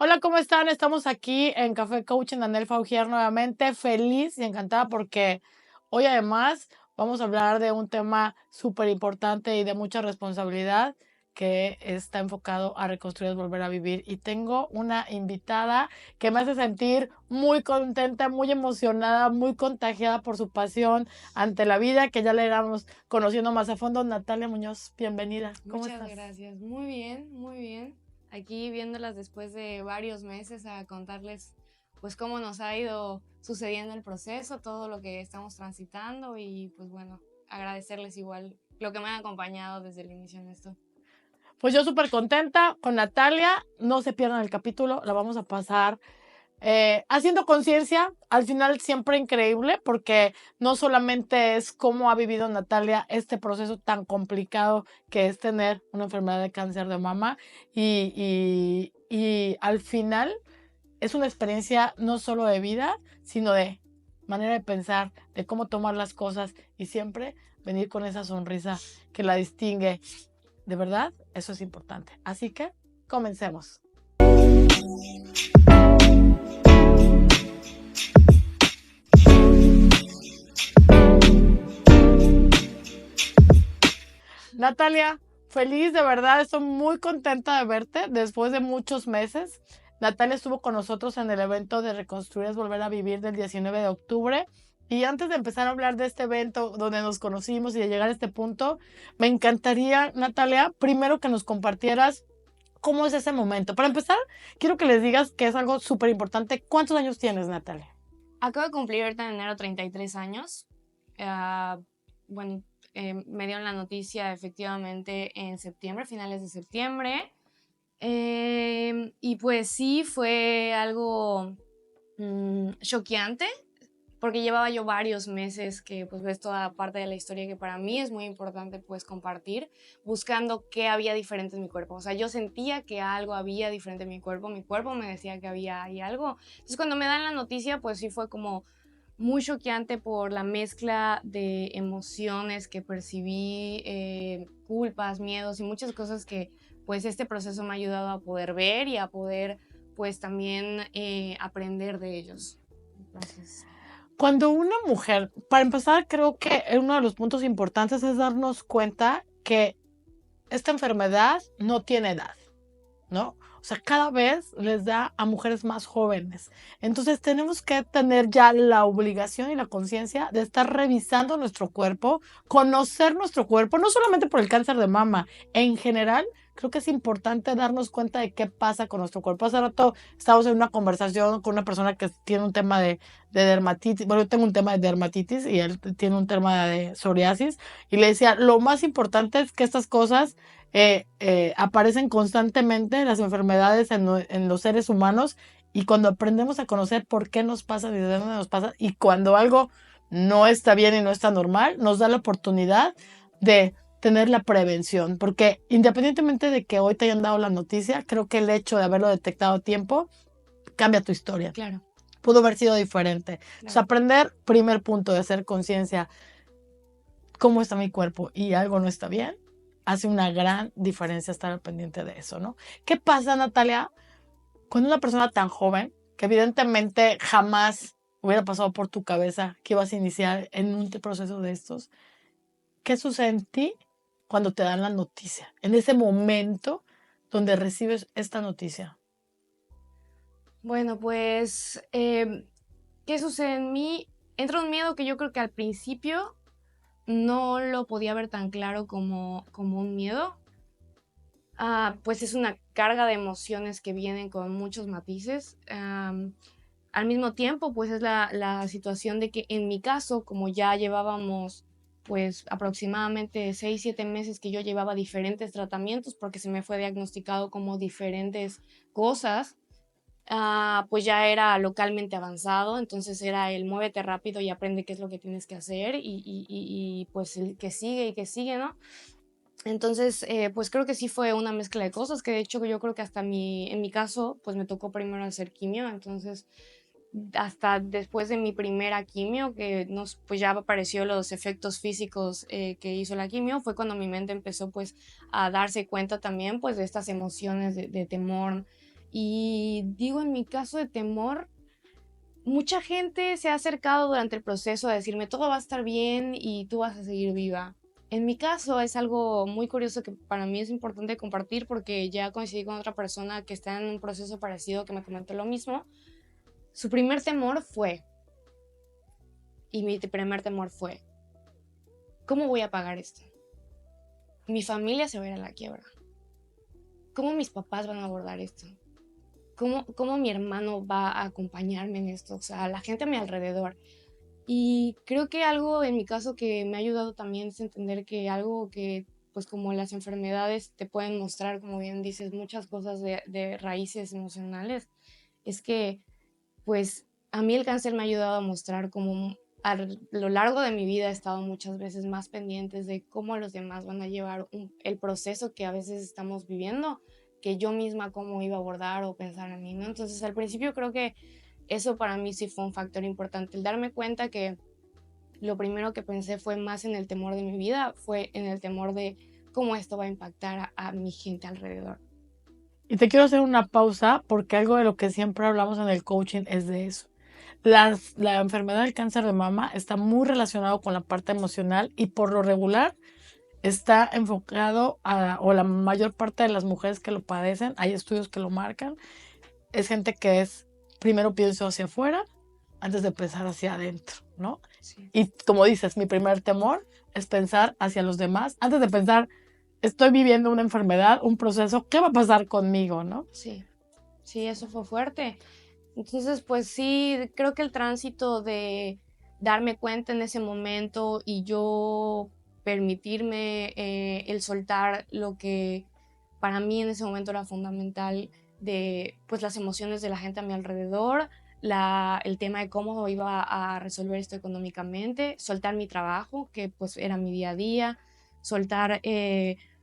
Hola, ¿cómo están? Estamos aquí en Café Coach en Anel Faugier nuevamente, feliz y encantada porque hoy además vamos a hablar de un tema súper importante y de mucha responsabilidad que está enfocado a reconstruir, volver a vivir. Y tengo una invitada que me hace sentir muy contenta, muy emocionada, muy contagiada por su pasión ante la vida, que ya le iremos conociendo más a fondo. Natalia Muñoz, bienvenida. ¿Cómo Muchas estás? gracias. Muy bien, muy bien. Aquí viéndolas después de varios meses a contarles pues cómo nos ha ido sucediendo el proceso, todo lo que estamos transitando y pues bueno, agradecerles igual lo que me han acompañado desde el inicio en esto. Pues yo súper contenta con Natalia. No se pierdan el capítulo, la vamos a pasar haciendo conciencia. Al final siempre increíble porque no solamente es cómo ha vivido Natalia este proceso tan complicado que es tener una enfermedad de cáncer de mama y al final es una experiencia no solo de vida, sino de manera de pensar, de cómo tomar las cosas y siempre venir con esa sonrisa que la distingue. De verdad, eso es importante. Así que comencemos. Natalia, feliz de verdad, estoy muy contenta de verte después de muchos meses. Natalia estuvo con nosotros en el evento de Reconstruir es Volver a Vivir del 19 de octubre. Y antes de empezar a hablar de este evento donde nos conocimos y de llegar a este punto, me encantaría, Natalia, primero que nos compartieras cómo es ese momento. Para empezar, quiero que les digas que es algo súper importante. ¿Cuántos años tienes, Natalia? Acabo de cumplir ahorita en enero 33 años. Ah, bueno, me dieron la noticia efectivamente en septiembre, finales de septiembre. Y pues sí, fue algo choqueante, porque llevaba yo varios meses que pues ves toda parte de la historia que para mí es muy importante pues compartir, buscando qué había diferente en mi cuerpo. O sea, yo sentía que algo había diferente en mi cuerpo me decía que había ahí algo. Entonces cuando me dan la noticia pues sí fue como muy choqueante por la mezcla de emociones que percibí, culpas, miedos y muchas cosas que pues este proceso me ha ayudado a poder ver y a poder pues también aprender de ellos. Entonces, Cuando una mujer, para empezar, creo que uno de los puntos importantes es darnos cuenta que esta enfermedad no tiene edad, ¿no? O sea, cada vez les da a mujeres más jóvenes. Entonces tenemos que tener ya la obligación y la conciencia de estar revisando nuestro cuerpo, conocer nuestro cuerpo, no solamente por el cáncer de mama, en general. Creo que es importante darnos cuenta de qué pasa con nuestro cuerpo. Hace rato estábamos en una conversación con una persona que tiene un tema de dermatitis. Bueno, yo tengo un tema de dermatitis y él tiene un tema de psoriasis. Y le decía, lo más importante es que estas cosas aparecen constantemente las enfermedades en los seres humanos y cuando aprendemos a conocer por qué nos pasa y de dónde nos pasa y cuando algo no está bien y no está normal, nos da la oportunidad de tener la prevención, porque independientemente de que hoy te hayan dado la noticia, creo que el hecho de haberlo detectado a tiempo cambia tu historia. claro, Pudo haber sido diferente. Entonces, claro. aprender, primer punto de hacer conciencia, cómo está mi cuerpo y algo no está bien, hace una gran diferencia estar al pendiente de eso, ¿no? ¿Qué pasa, Natalia, con una persona tan joven que evidentemente jamás hubiera pasado por tu cabeza que ibas a iniciar en un proceso de estos? ¿Qué sucede en ti cuando te dan la noticia? En ese momento donde recibes esta noticia. Bueno, pues, ¿qué sucede en mí? Entra un miedo que yo creo que al principio no lo podía ver tan claro como un miedo. Pues es una carga de emociones que vienen con muchos matices. Al mismo tiempo, pues es la situación de que en mi caso, como ya llevábamos pues aproximadamente 6 7 meses que yo llevaba diferentes tratamientos porque se me fue diagnosticado como diferentes cosas. Pues ya era localmente avanzado, entonces era el muévete rápido y aprende qué es lo que tienes que hacer y pues el que sigue, ¿no? Entonces, pues creo que sí fue una mezcla de cosas, que de hecho yo creo que hasta en mi caso, pues me tocó primero hacer quimio, entonces hasta después de mi primera quimio, que pues ya apareció los efectos físicos que hizo la quimio, fue cuando mi mente empezó pues a darse cuenta también pues de estas emociones de temor Y digo, en mi caso de temor, mucha gente se ha acercado durante el proceso a decirme todo va a estar bien y tú vas a seguir viva. En mi caso es algo muy curioso que para mí es importante compartir porque ya coincidí con otra persona que está en un proceso parecido que me comentó lo mismo. Su primer temor fue, y mi primer temor fue, ¿cómo voy a pagar esto? Mi familia se va a ir a la quiebra. ¿Cómo mis papás van a abordar esto? ¿Cómo mi hermano va a acompañarme en esto? O sea, la gente a mi alrededor. Y creo que algo en mi caso que me ha ayudado también es entender que algo que, pues como las enfermedades te pueden mostrar, como bien dices, muchas cosas de raíces emocionales, es que pues a mí el cáncer me ha ayudado a mostrar cómo a lo largo de mi vida he estado muchas veces más pendientes de cómo los demás van a llevar el proceso que a veces estamos viviendo, que yo misma cómo iba a abordar o pensar en mí, ¿no? Entonces al principio creo que eso para mí sí fue un factor importante, el darme cuenta que lo primero que pensé fue más en el temor de mi vida, fue en el temor de cómo esto va a impactar a mi gente alrededor. Y te quiero hacer una pausa porque algo de lo que siempre hablamos en el coaching es de eso. La enfermedad del cáncer de mama está muy relacionado con la parte emocional y por lo regular está enfocado o la mayor parte de las mujeres que lo padecen, hay estudios que lo marcan, es gente que es, primero pienso hacia afuera antes de pensar hacia adentro, ¿no? Sí. Y como dices, mi primer temor es pensar hacia los demás antes de pensar, estoy viviendo una enfermedad, un proceso, ¿qué va a pasar conmigo, no? Sí, sí, eso fue fuerte. Entonces, pues sí, creo que el tránsito de darme cuenta en ese momento y yo permitirme el soltar lo que para mí en ese momento era fundamental de pues las emociones de la gente a mi alrededor, el tema de cómo iba a resolver esto económicamente, soltar mi trabajo, que pues era mi día a día, soltar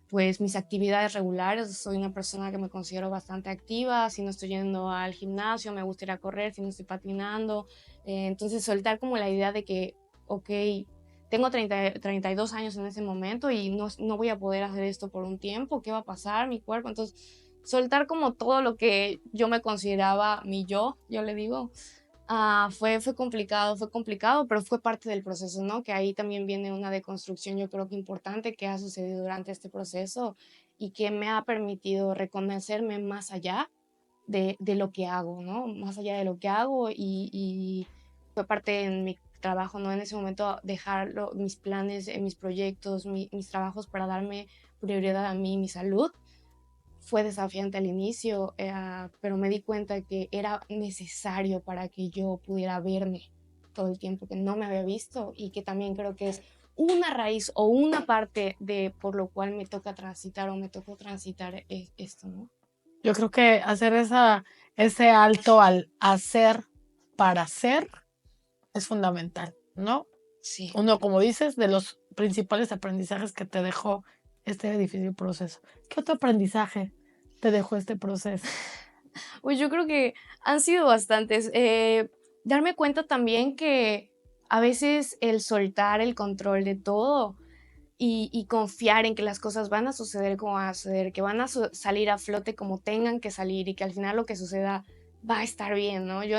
pues mis actividades regulares. Soy una persona que me considero bastante activa, si no estoy yendo al gimnasio, me gusta ir a correr, si no estoy patinando. Entonces soltar como la idea de que, ok, tengo 32 años en ese momento y no voy a poder hacer esto por un tiempo, ¿qué va a pasar? Mi cuerpo. Entonces soltar como todo lo que yo me consideraba mi yo le digo, fue complicado, pero fue parte del proceso, ¿no? Que ahí también viene una deconstrucción, yo creo que importante, que ha sucedido durante este proceso y que me ha permitido reconocerme más allá de lo que hago, ¿no? Más allá de lo que hago y fue parte en mi trabajo, ¿no? En ese momento dejar mis planes, mis proyectos, mis trabajos para darme prioridad a mí, mi salud fue desafiante al inicio, pero me di cuenta que era necesario para que yo pudiera verme todo el tiempo que no me había visto y que también creo que es una raíz o una parte de por lo cual me toca transitar o me tocó transitar esto, ¿no? Yo creo que hacer ese alto al hacer para ser es fundamental, ¿no? Sí. Uno, como dices, de los principales aprendizajes que te dejó este difícil proceso. ¿Qué otro aprendizaje te dejó este proceso? Pues yo creo que han sido bastantes. Darme cuenta también que a veces el soltar el control de todo y confiar en que las cosas van a suceder como van a suceder, que van a salir a flote como tengan que salir y que al final lo que suceda va a estar bien, ¿no? Yo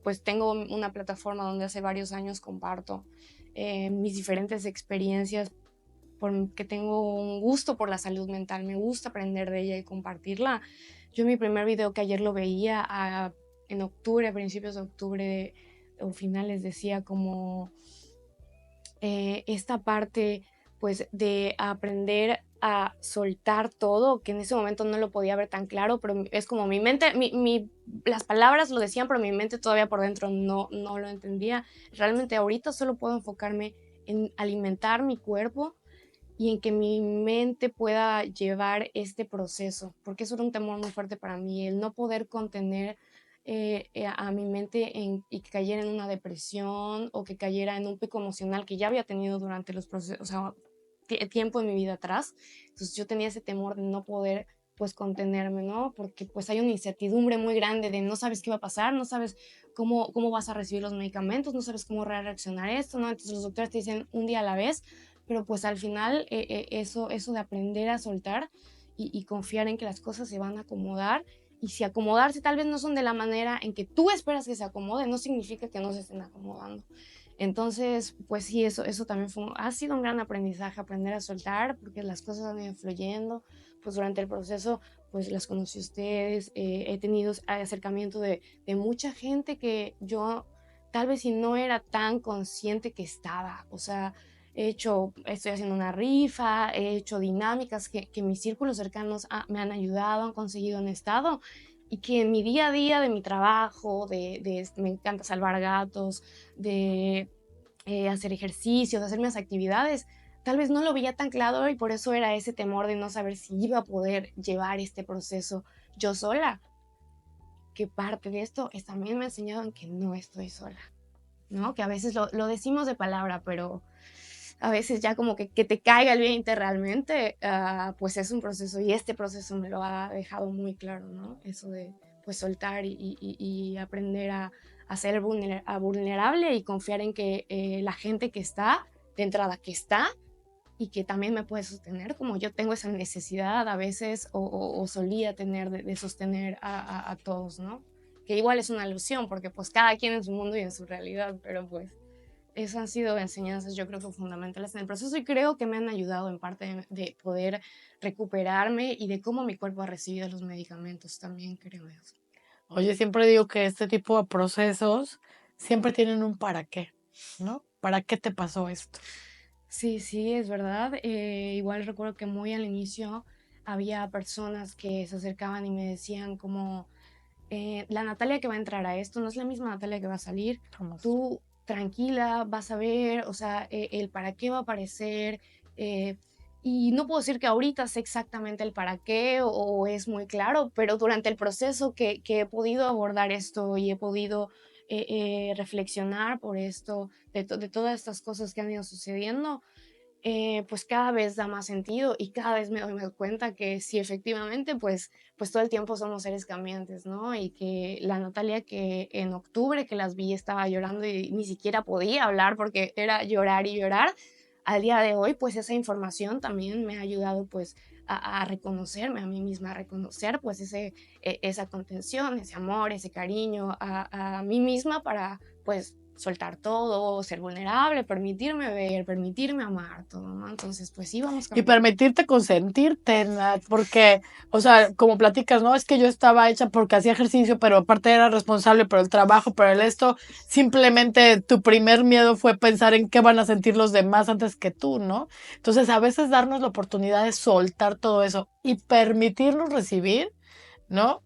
pues tengo una plataforma donde hace varios años comparto mis diferentes experiencias porque tengo un gusto por la salud mental, me gusta aprender de ella y compartirla. Yo mi primer video que ayer lo veía en octubre, a principios de octubre o finales, decía como esta parte pues de aprender a soltar todo, que en ese momento no lo podía ver tan claro, pero es como mi mente, las palabras lo decían, pero mi mente todavía por dentro no lo entendía. Realmente ahorita solo puedo enfocarme en alimentar mi cuerpo y en que mi mente pueda llevar este proceso, porque eso era un temor muy fuerte para mí, el no poder contener a mi mente y que cayera en una depresión o que cayera en un pico emocional que ya había tenido durante los procesos, o sea, tiempo en mi vida atrás. Entonces yo tenía ese temor de no poder pues contenerme, ¿no? Porque pues hay una incertidumbre muy grande de no sabes qué va a pasar, no sabes cómo vas a recibir los medicamentos, no sabes cómo reaccionar esto, ¿no? Entonces los doctores te dicen un día a la vez, pero pues al final eso de aprender a soltar y confiar en que las cosas se van a acomodar Y si acomodarse tal vez no son de la manera en que tú esperas que se acomode, no significa que no se estén acomodando. Entonces, pues sí, eso también ha sido un gran aprendizaje, aprender a soltar, porque las cosas han ido fluyendo. Pues durante el proceso, pues las conocí a ustedes, he tenido acercamiento de mucha gente que yo tal vez si no era tan consciente que estaba. O sea, estoy haciendo una rifa, he hecho dinámicas que mis círculos cercanos me han ayudado, han conseguido, han estado, y que en mi día a día de mi trabajo, me encanta salvar gatos, de hacer ejercicios, de hacer mis actividades, tal vez no lo veía tan claro y por eso era ese temor de no saber si iba a poder llevar este proceso yo sola. Que parte de esto también me ha enseñado en que no estoy sola, ¿no? Que a veces lo decimos de palabra, pero a veces ya como que te caiga el 20 realmente, pues es un proceso y este proceso me lo ha dejado muy claro, ¿no? Eso de pues soltar y aprender a ser vulnerable y confiar en que la gente que está, de entrada que está, y que también me puede sostener, como yo tengo esa necesidad a veces o solía tener de sostener a todos, ¿no? Que igual es una ilusión porque pues cada quien en su mundo y en su realidad, pero pues eso han sido enseñanzas yo creo que fundamentales en el proceso y creo que me han ayudado en parte de poder recuperarme y de cómo mi cuerpo ha recibido los medicamentos también, creo eso. Oye, siempre digo que este tipo de procesos siempre tienen un para qué, ¿no? ¿Para qué te pasó esto? Sí, sí, es verdad. Igual recuerdo que muy al inicio había personas que se acercaban y me decían como, la Natalia que va a entrar a esto no es la misma Natalia que va a salir. Vamos. Tú tranquila, vas a ver, o sea, el para qué va a aparecer. Y no puedo decir que ahorita sé exactamente el para qué o es muy claro, pero durante el proceso que he podido abordar esto y he podido reflexionar por esto, de todas estas cosas que han ido sucediendo, pues cada vez da más sentido y cada vez me doy cuenta que sí, efectivamente, pues todo el tiempo somos seres cambiantes, ¿no? Y que la Natalia que en octubre que las vi estaba llorando y ni siquiera podía hablar porque era llorar y llorar, al día de hoy, pues esa información también me ha ayudado pues a reconocerme a mí misma, a reconocer pues esa contención, ese amor, ese cariño a mí misma para pues soltar todo, ser vulnerable, permitirme ver, permitirme amar, todo, ¿no? Entonces, pues sí, vamos Y cambiando. permitirte consentirte, Nat, porque, o sea, como platicas, ¿no? Es que yo estaba hecha porque hacía ejercicio, pero aparte era responsable por el trabajo, por el esto, simplemente tu primer miedo fue pensar en qué van a sentir los demás antes que tú, ¿no? Entonces, a veces darnos la oportunidad de soltar todo eso y permitirnos recibir, ¿no?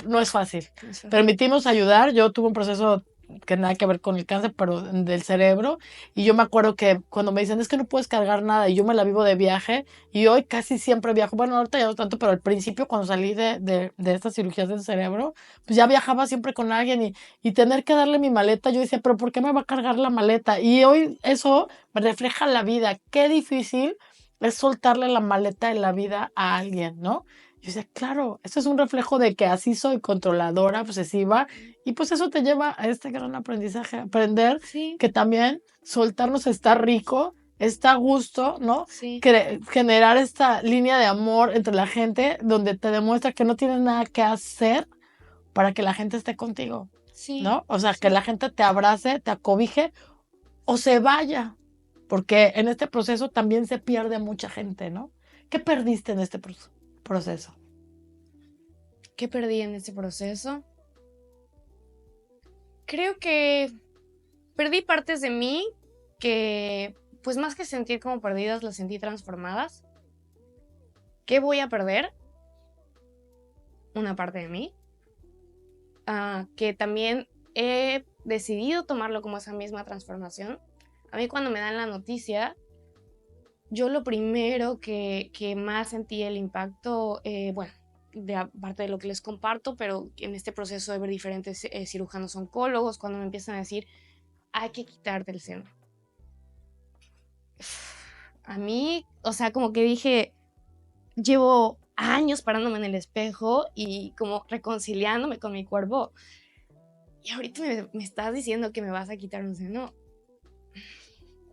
No es fácil. Eso. Permitimos ayudar. Yo tuve un proceso que nada que ver con el cáncer, pero del cerebro. Y yo me acuerdo que cuando me dicen, es que no puedes cargar nada, y yo me la vivo de viaje, y hoy casi siempre viajo. Bueno, ahorita ya no tanto, pero al principio, cuando salí de estas cirugías del cerebro, pues ya viajaba siempre con alguien y tener que darle mi maleta, yo decía, pero ¿por qué me va a cargar la maleta? Y hoy eso me refleja la vida. Qué difícil es soltarle la maleta de la vida a alguien, ¿no? Yo decía, claro, esto es un reflejo de que así soy, controladora, obsesiva, y pues eso te lleva a este gran aprendizaje, aprender Sí, que también soltarnos está rico, está a gusto, ¿no? sí, Generar esta línea de amor entre la gente donde te demuestra que no tienes nada que hacer para que la gente esté contigo, sí, ¿no? O sea, que sí. la gente te abrace, te acobije o se vaya, porque en este proceso también se pierde mucha gente, ¿no? ¿Qué perdiste en este proceso? ¿Qué perdí en ese proceso? Creo que perdí partes de mí que, pues más que sentir como perdidas, las sentí transformadas. ¿Qué voy a perder? Una parte de mí. Que también he decidido tomarlo como esa misma transformación. A mí cuando me dan la noticia, yo lo primero que más sentí el impacto, bueno, de aparte de lo que les comparto, pero en este proceso de ver diferentes cirujanos oncólogos, cuando me empiezan a decir, hay que quitarte el seno. A mí, o sea, como que dije, llevo años parándome en el espejo y como reconciliándome con mi cuerpo. Y ahorita me estás diciendo que me vas a quitar un seno.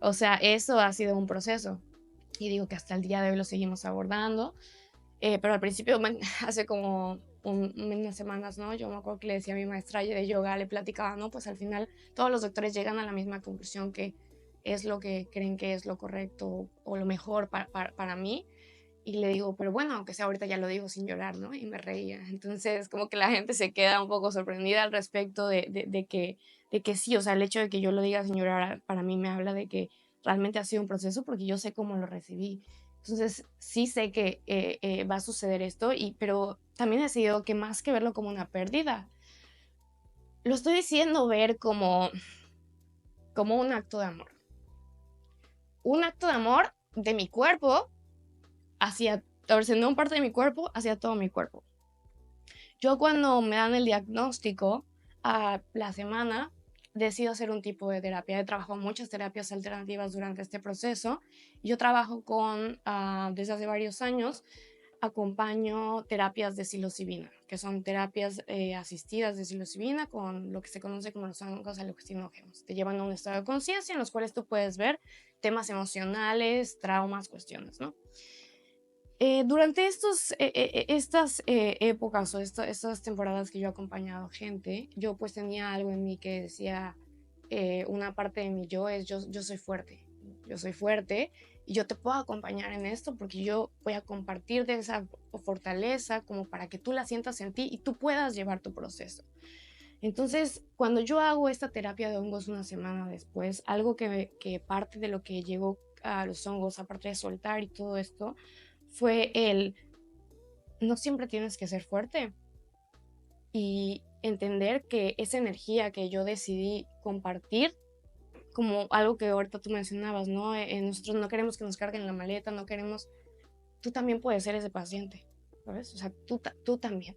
O sea, eso ha sido un proceso. Y digo que hasta el día de hoy lo seguimos abordando. Pero al principio, hace como unas semanas, ¿no? Yo me acuerdo que le decía a mi maestra de yoga, le platicaba, ¿no? Pues al final todos los doctores llegan a la misma conclusión, que es lo que creen que es lo correcto o lo mejor para mí. Y le digo, pero bueno, aunque sea ahorita ya lo digo sin llorar, ¿no? Y me reía. Entonces, como que la gente se queda un poco sorprendida al respecto de que sí, o sea, el hecho de que yo lo diga sin llorar para mí me habla de que realmente ha sido un proceso, porque yo sé cómo lo recibí. Entonces, sí sé que va a suceder esto, pero también he decidido que más que verlo como una pérdida, lo estoy diciendo ver como un acto de amor. Un acto de amor de mi cuerpo hacia, no parte de mi cuerpo, hacia todo mi cuerpo. Yo cuando me dan el diagnóstico a la semana, decido hacer un tipo de terapia. He trabajado muchas terapias alternativas durante este proceso. Yo trabajo desde hace varios años, acompaño terapias de psilocibina, que son terapias asistidas de psilocibina con lo que se conoce como los hongos alucinógenos. Te llevan a un estado de conciencia en los cuales tú puedes ver temas emocionales, traumas, cuestiones, ¿no? Durante estas épocas o estas temporadas que yo he acompañado gente, yo pues tenía algo en mí que decía, una parte de mi yo soy fuerte, y yo te puedo acompañar en esto porque yo voy a compartir de esa fortaleza como para que tú la sientas en ti y tú puedas llevar tu proceso. Entonces, cuando yo hago esta terapia de hongos una semana después, algo que parte de lo que llegó a los hongos, aparte de soltar y todo esto, fue no siempre tienes que ser fuerte, y entender que esa energía que yo decidí compartir, como algo que ahorita tú mencionabas, ¿no? Nosotros no queremos que nos carguen la maleta, no queremos, tú también puedes ser ese paciente, ¿sabes? O sea, tú también.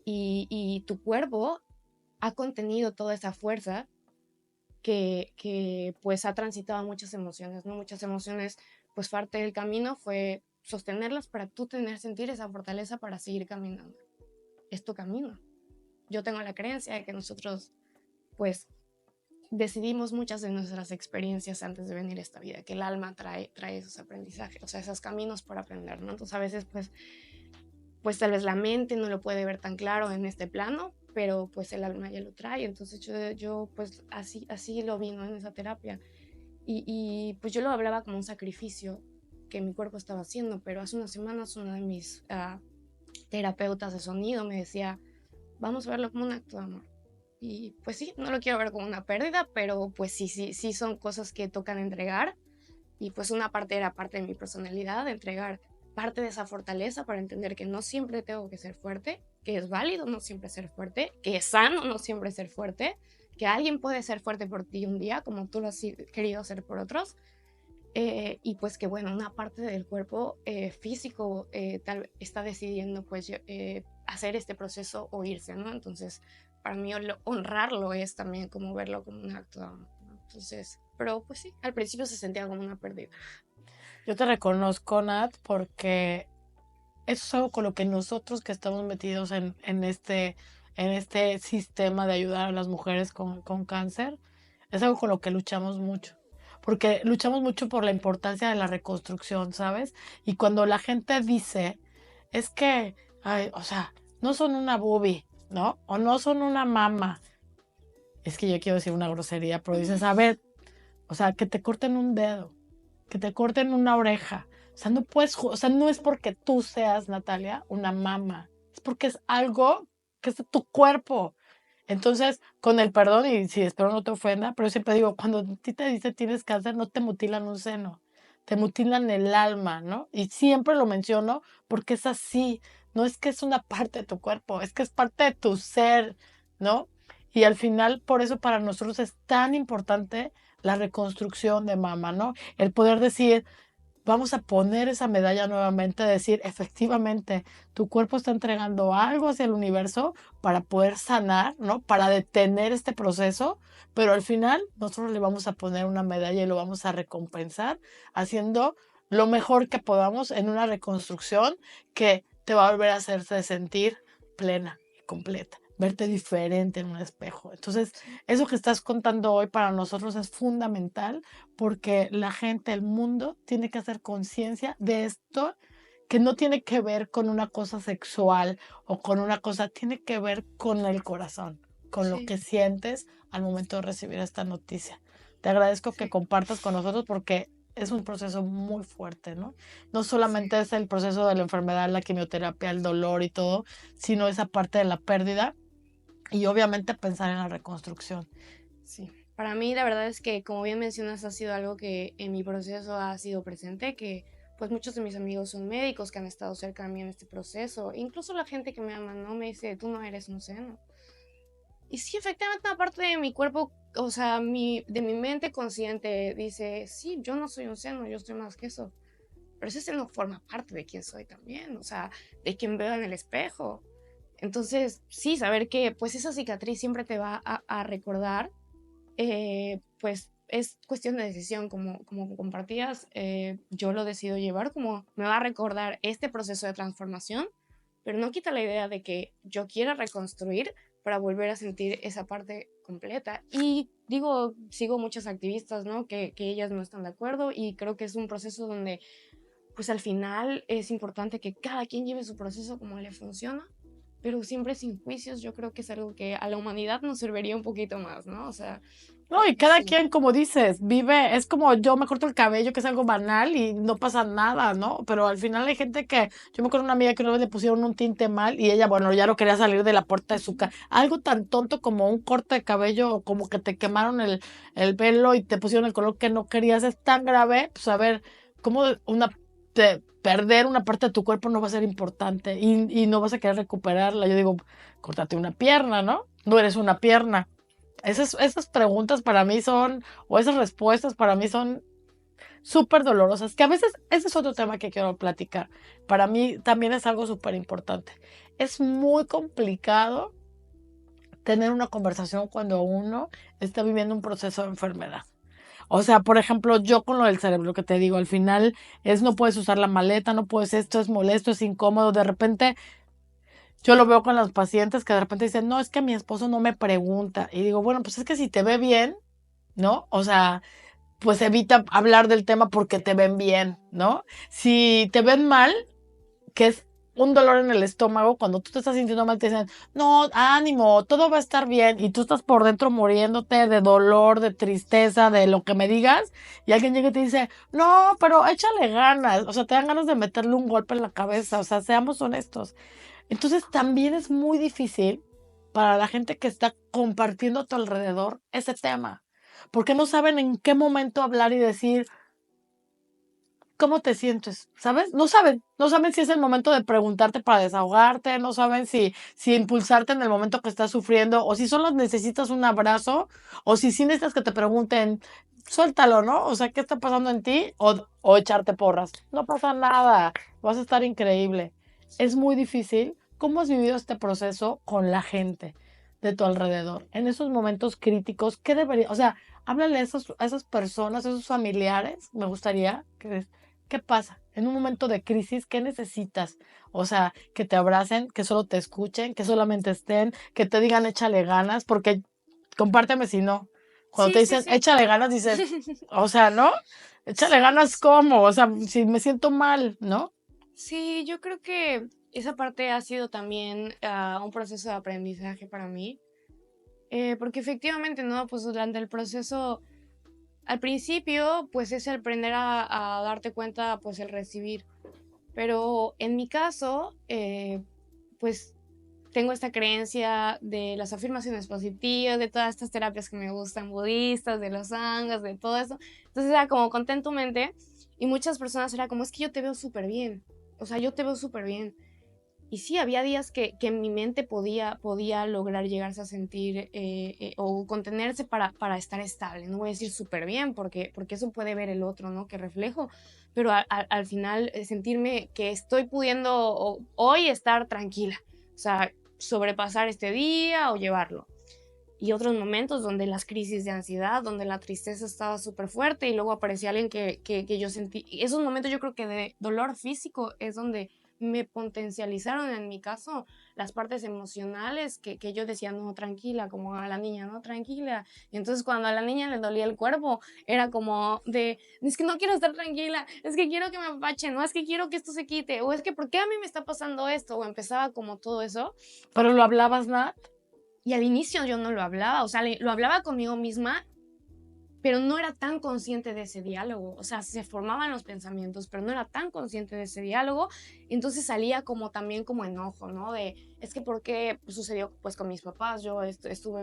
Y tu cuerpo ha contenido toda esa fuerza que pues ha transitado muchas emociones, ¿no? Muchas emociones, pues parte del camino fue sostenerlas para tú sentir esa fortaleza para seguir caminando. Es tu camino. Yo tengo la creencia de que nosotros, pues, decidimos muchas de nuestras experiencias antes de venir a esta vida, que el alma trae esos aprendizajes, o sea, esos caminos para aprender, ¿no? Entonces a veces, pues tal vez la mente no lo puede ver tan claro en este plano, pero pues el alma ya lo trae. Entonces yo pues así lo vi, ¿no? En esa terapia. Y pues yo lo hablaba como un sacrificio que mi cuerpo estaba haciendo, pero hace unas semanas una de mis terapeutas de sonido me decía, vamos a verlo como un acto de amor. Y pues sí, no lo quiero ver como una pérdida, pero pues sí son cosas que tocan entregar. Y pues una parte era parte de mi personalidad, entregar parte de esa fortaleza para entender que no siempre tengo que ser fuerte, que es válido no siempre ser fuerte, que es sano no siempre ser fuerte, que alguien puede ser fuerte por ti un día como tú lo has querido hacer por otros. Y pues que bueno, una parte del cuerpo físico está decidiendo pues hacer este proceso o irse, ¿no? Entonces para mí honrarlo es también como verlo como un acto de amor, ¿no? Entonces, pero pues sí, al principio se sentía como una pérdida. Yo te reconozco, Nat, porque eso es algo con lo que nosotros que estamos metidos en este sistema de ayudar a las mujeres con cáncer, es algo con lo que luchamos mucho. Porque luchamos mucho por la importancia de la reconstrucción, ¿sabes? Y cuando la gente dice, es que, ay, o sea, no son una boobie, ¿no? O no son una mama. Es que yo quiero decir una grosería, pero dices, a ver, o sea, que te corten un dedo, que te corten una oreja. O sea, no puedes, o sea, no es porque tú seas, Natalia, una mama. Es porque es algo que es de tu cuerpo. Entonces, con el perdón, y si espero no te ofenda, pero yo siempre digo, cuando a ti te dice tienes cáncer, no te mutilan un seno, te mutilan el alma, ¿no? Y siempre lo menciono porque es así. No es que es una parte de tu cuerpo, es que es parte de tu ser, ¿no? Y al final, por eso para nosotros es tan importante la reconstrucción de mama, ¿no? El poder decir, vamos a poner esa medalla nuevamente, decir, efectivamente, tu cuerpo está entregando algo hacia el universo para poder sanar, ¿no? Para detener este proceso, pero al final nosotros le vamos a poner una medalla y lo vamos a recompensar haciendo lo mejor que podamos en una reconstrucción que te va a volver a hacerse sentir plena y completa, verte diferente en un espejo. Entonces, eso que estás contando hoy para nosotros es fundamental porque la gente, el mundo, tiene que hacer conciencia de esto que no tiene que ver con una cosa sexual o con una cosa, tiene que ver con el corazón, con lo Sí, que sientes al momento de recibir esta noticia. Te agradezco que sí, compartas con nosotros porque es un proceso muy fuerte, ¿no? No sí, solamente es el proceso de la enfermedad, la quimioterapia, el dolor y todo, sino esa parte de la pérdida y obviamente pensar en la reconstrucción. sí. Para mí, la verdad es que, como bien mencionas, ha sido algo que en mi proceso ha sido presente, que pues muchos de mis amigos son médicos que han estado cerca de mí en este proceso. Incluso la gente que me ama, ¿no? Me dice, tú no eres un seno. Y sí, efectivamente, una parte de mi cuerpo, o sea, de mi mente consciente dice, sí, yo no soy un seno, yo soy más que eso. Pero ese seno forma parte de quién soy también, o sea, de quién veo en el espejo. Entonces, sí, saber que pues esa cicatriz siempre te va a recordar, pues es cuestión de decisión, como compartías, yo lo decido llevar como me va a recordar este proceso de transformación, pero no quita la idea de que yo quiera reconstruir para volver a sentir esa parte completa. Y digo, sigo muchas activistas, ¿no? Que ellas no están de acuerdo y creo que es un proceso donde, pues al final es importante que cada quien lleve su proceso como le funciona, pero siempre sin juicios. Yo creo que es algo que a la humanidad nos serviría un poquito más, ¿no? O sea, No, y cada sí, quien, como dices, vive, es como yo me corto el cabello, que es algo banal y no pasa nada, ¿no? Pero al final hay gente que, yo me acuerdo de una amiga que una vez le pusieron un tinte mal y ella, bueno, ya no quería salir de la puerta de su casa. Algo tan tonto como un corte de cabello o como que te quemaron el pelo y te pusieron el color que no querías, es tan grave, pues a ver, cómo perder una parte de tu cuerpo no va a ser importante y no vas a querer recuperarla. Yo digo, córtate una pierna, ¿no? No eres una pierna. Esas preguntas para mí son, o esas respuestas para mí son súper dolorosas, que a veces, ese es otro tema que quiero platicar. Para mí también es algo súper importante. Es muy complicado tener una conversación cuando uno está viviendo un proceso de enfermedad. O sea, por ejemplo, yo con lo del cerebro que te digo, al final es no puedes usar la maleta, no puedes esto, es molesto, es incómodo. De repente yo lo veo con los pacientes que de repente dicen, no, es que mi esposo no me pregunta. Y digo, bueno, pues es que si te ve bien, ¿no? O sea, pues evita hablar del tema porque te ven bien, ¿no? Si te ven mal, que es un dolor en el estómago, cuando tú te estás sintiendo mal, te dicen, no, ánimo, todo va a estar bien, y tú estás por dentro muriéndote de dolor, de tristeza, de lo que me digas, y alguien llega y te dice, no, pero échale ganas, o sea, te dan ganas de meterle un golpe en la cabeza, o sea, seamos honestos. Entonces también es muy difícil para la gente que está compartiendo a tu alrededor ese tema, porque no saben en qué momento hablar y decir, ¿cómo te sientes? ¿Sabes? No saben si es el momento de preguntarte para desahogarte, no saben si impulsarte en el momento que estás sufriendo, o si solo necesitas un abrazo, o si sí necesitas que te pregunten, suéltalo, ¿no? O sea, ¿qué está pasando en ti? O echarte porras. No pasa nada, vas a estar increíble. Es muy difícil. ¿Cómo has vivido este proceso con la gente de tu alrededor? En esos momentos críticos, ¿qué debería, o sea, háblale a esas personas, a esos familiares, me gustaría que ¿qué pasa? En un momento de crisis, ¿qué necesitas? O sea, que te abracen, que solo te escuchen, que solamente estén, que te digan échale ganas, porque compárteme si no. Cuando te sí, sí, dicen sí. échale ganas, dices, o sea, ¿no? Échale ganas, ¿cómo? O sea, si me siento mal, ¿no? Sí, yo creo que esa parte ha sido también un proceso de aprendizaje para mí, porque efectivamente, ¿no? Pues durante el proceso, al principio, pues es el aprender a darte cuenta, pues el recibir, pero en mi caso, pues tengo esta creencia de las afirmaciones positivas, de todas estas terapias que me gustan, budistas, de los sangas, de todo eso. Entonces era como contén tu mente y muchas personas era como, es que yo te veo súper bien, o sea, yo te veo súper bien. Y sí, había días que mi mente podía lograr llegarse a sentir o contenerse para estar estable. No voy a decir súper bien, porque eso puede ver el otro, ¿no? Que reflejo. Pero al final sentirme que estoy pudiendo hoy estar tranquila. O sea, sobrepasar este día o llevarlo. Y otros momentos donde las crisis de ansiedad, donde la tristeza estaba súper fuerte y luego aparecía alguien que yo sentí. Esos momentos yo creo que de dolor físico es donde me potencializaron en mi caso las partes emocionales que yo decía, no, tranquila, como a la niña, no, tranquila. Y entonces cuando a la niña le dolía el cuerpo, era como de, es que no quiero estar tranquila, es que quiero que me apachen, no, es que quiero que esto se quite, o es que ¿por qué a mí me está pasando esto? O empezaba como todo eso. ¿Pero lo hablabas, Nat? Y al inicio yo no lo hablaba, o sea, lo hablaba conmigo misma, pero no era tan consciente de ese diálogo, o sea, se formaban los pensamientos, pero no era tan consciente de ese diálogo, entonces salía como también como enojo, ¿no? De, es que ¿por qué sucedió pues con mis papás? Yo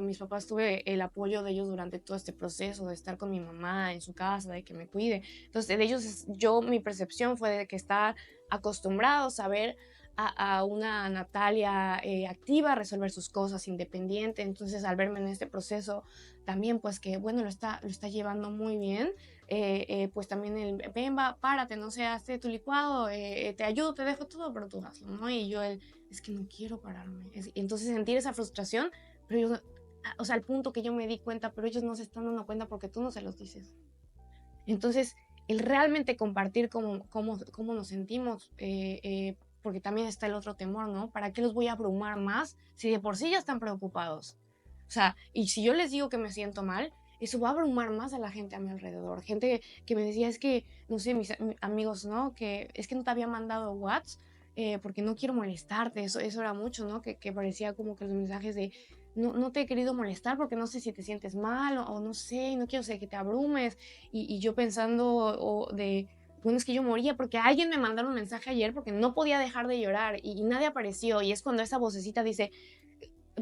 mis papás tuve el apoyo de ellos durante todo este proceso de estar con mi mamá en su casa, de que me cuide, entonces de ellos, mi percepción fue de que estar acostumbrados a ver a una Natalia activa, resolver sus cosas independiente, entonces al verme en este proceso también pues que bueno lo está llevando muy bien, pues también ven, va, párate, no sé, hazte tu licuado, te ayudo, te dejo todo, pero tú hazlo, ¿no? Y yo es que no quiero pararme, entonces sentir esa frustración, pero yo, o sea, al punto que yo me di cuenta, pero ellos no se están dando cuenta porque tú no se los dices. Entonces, el realmente compartir cómo nos sentimos, porque también está el otro temor, ¿no? ¿Para qué los voy a abrumar más si de por sí ya están preocupados? O sea, y si yo les digo que me siento mal, eso va a abrumar más a la gente a mi alrededor. Gente que me decía, es que, no sé, mis amigos, ¿no? Que es que no te había mandado WhatsApp porque no quiero molestarte. Eso era mucho, ¿no? Que parecía como que los mensajes de, no te he querido molestar porque no sé si te sientes mal o no sé, no quiero que te abrumes. Y yo pensando bueno, es que yo moría porque alguien me mandaron un mensaje ayer porque no podía dejar de llorar y nadie apareció. Y es cuando esa vocecita dice,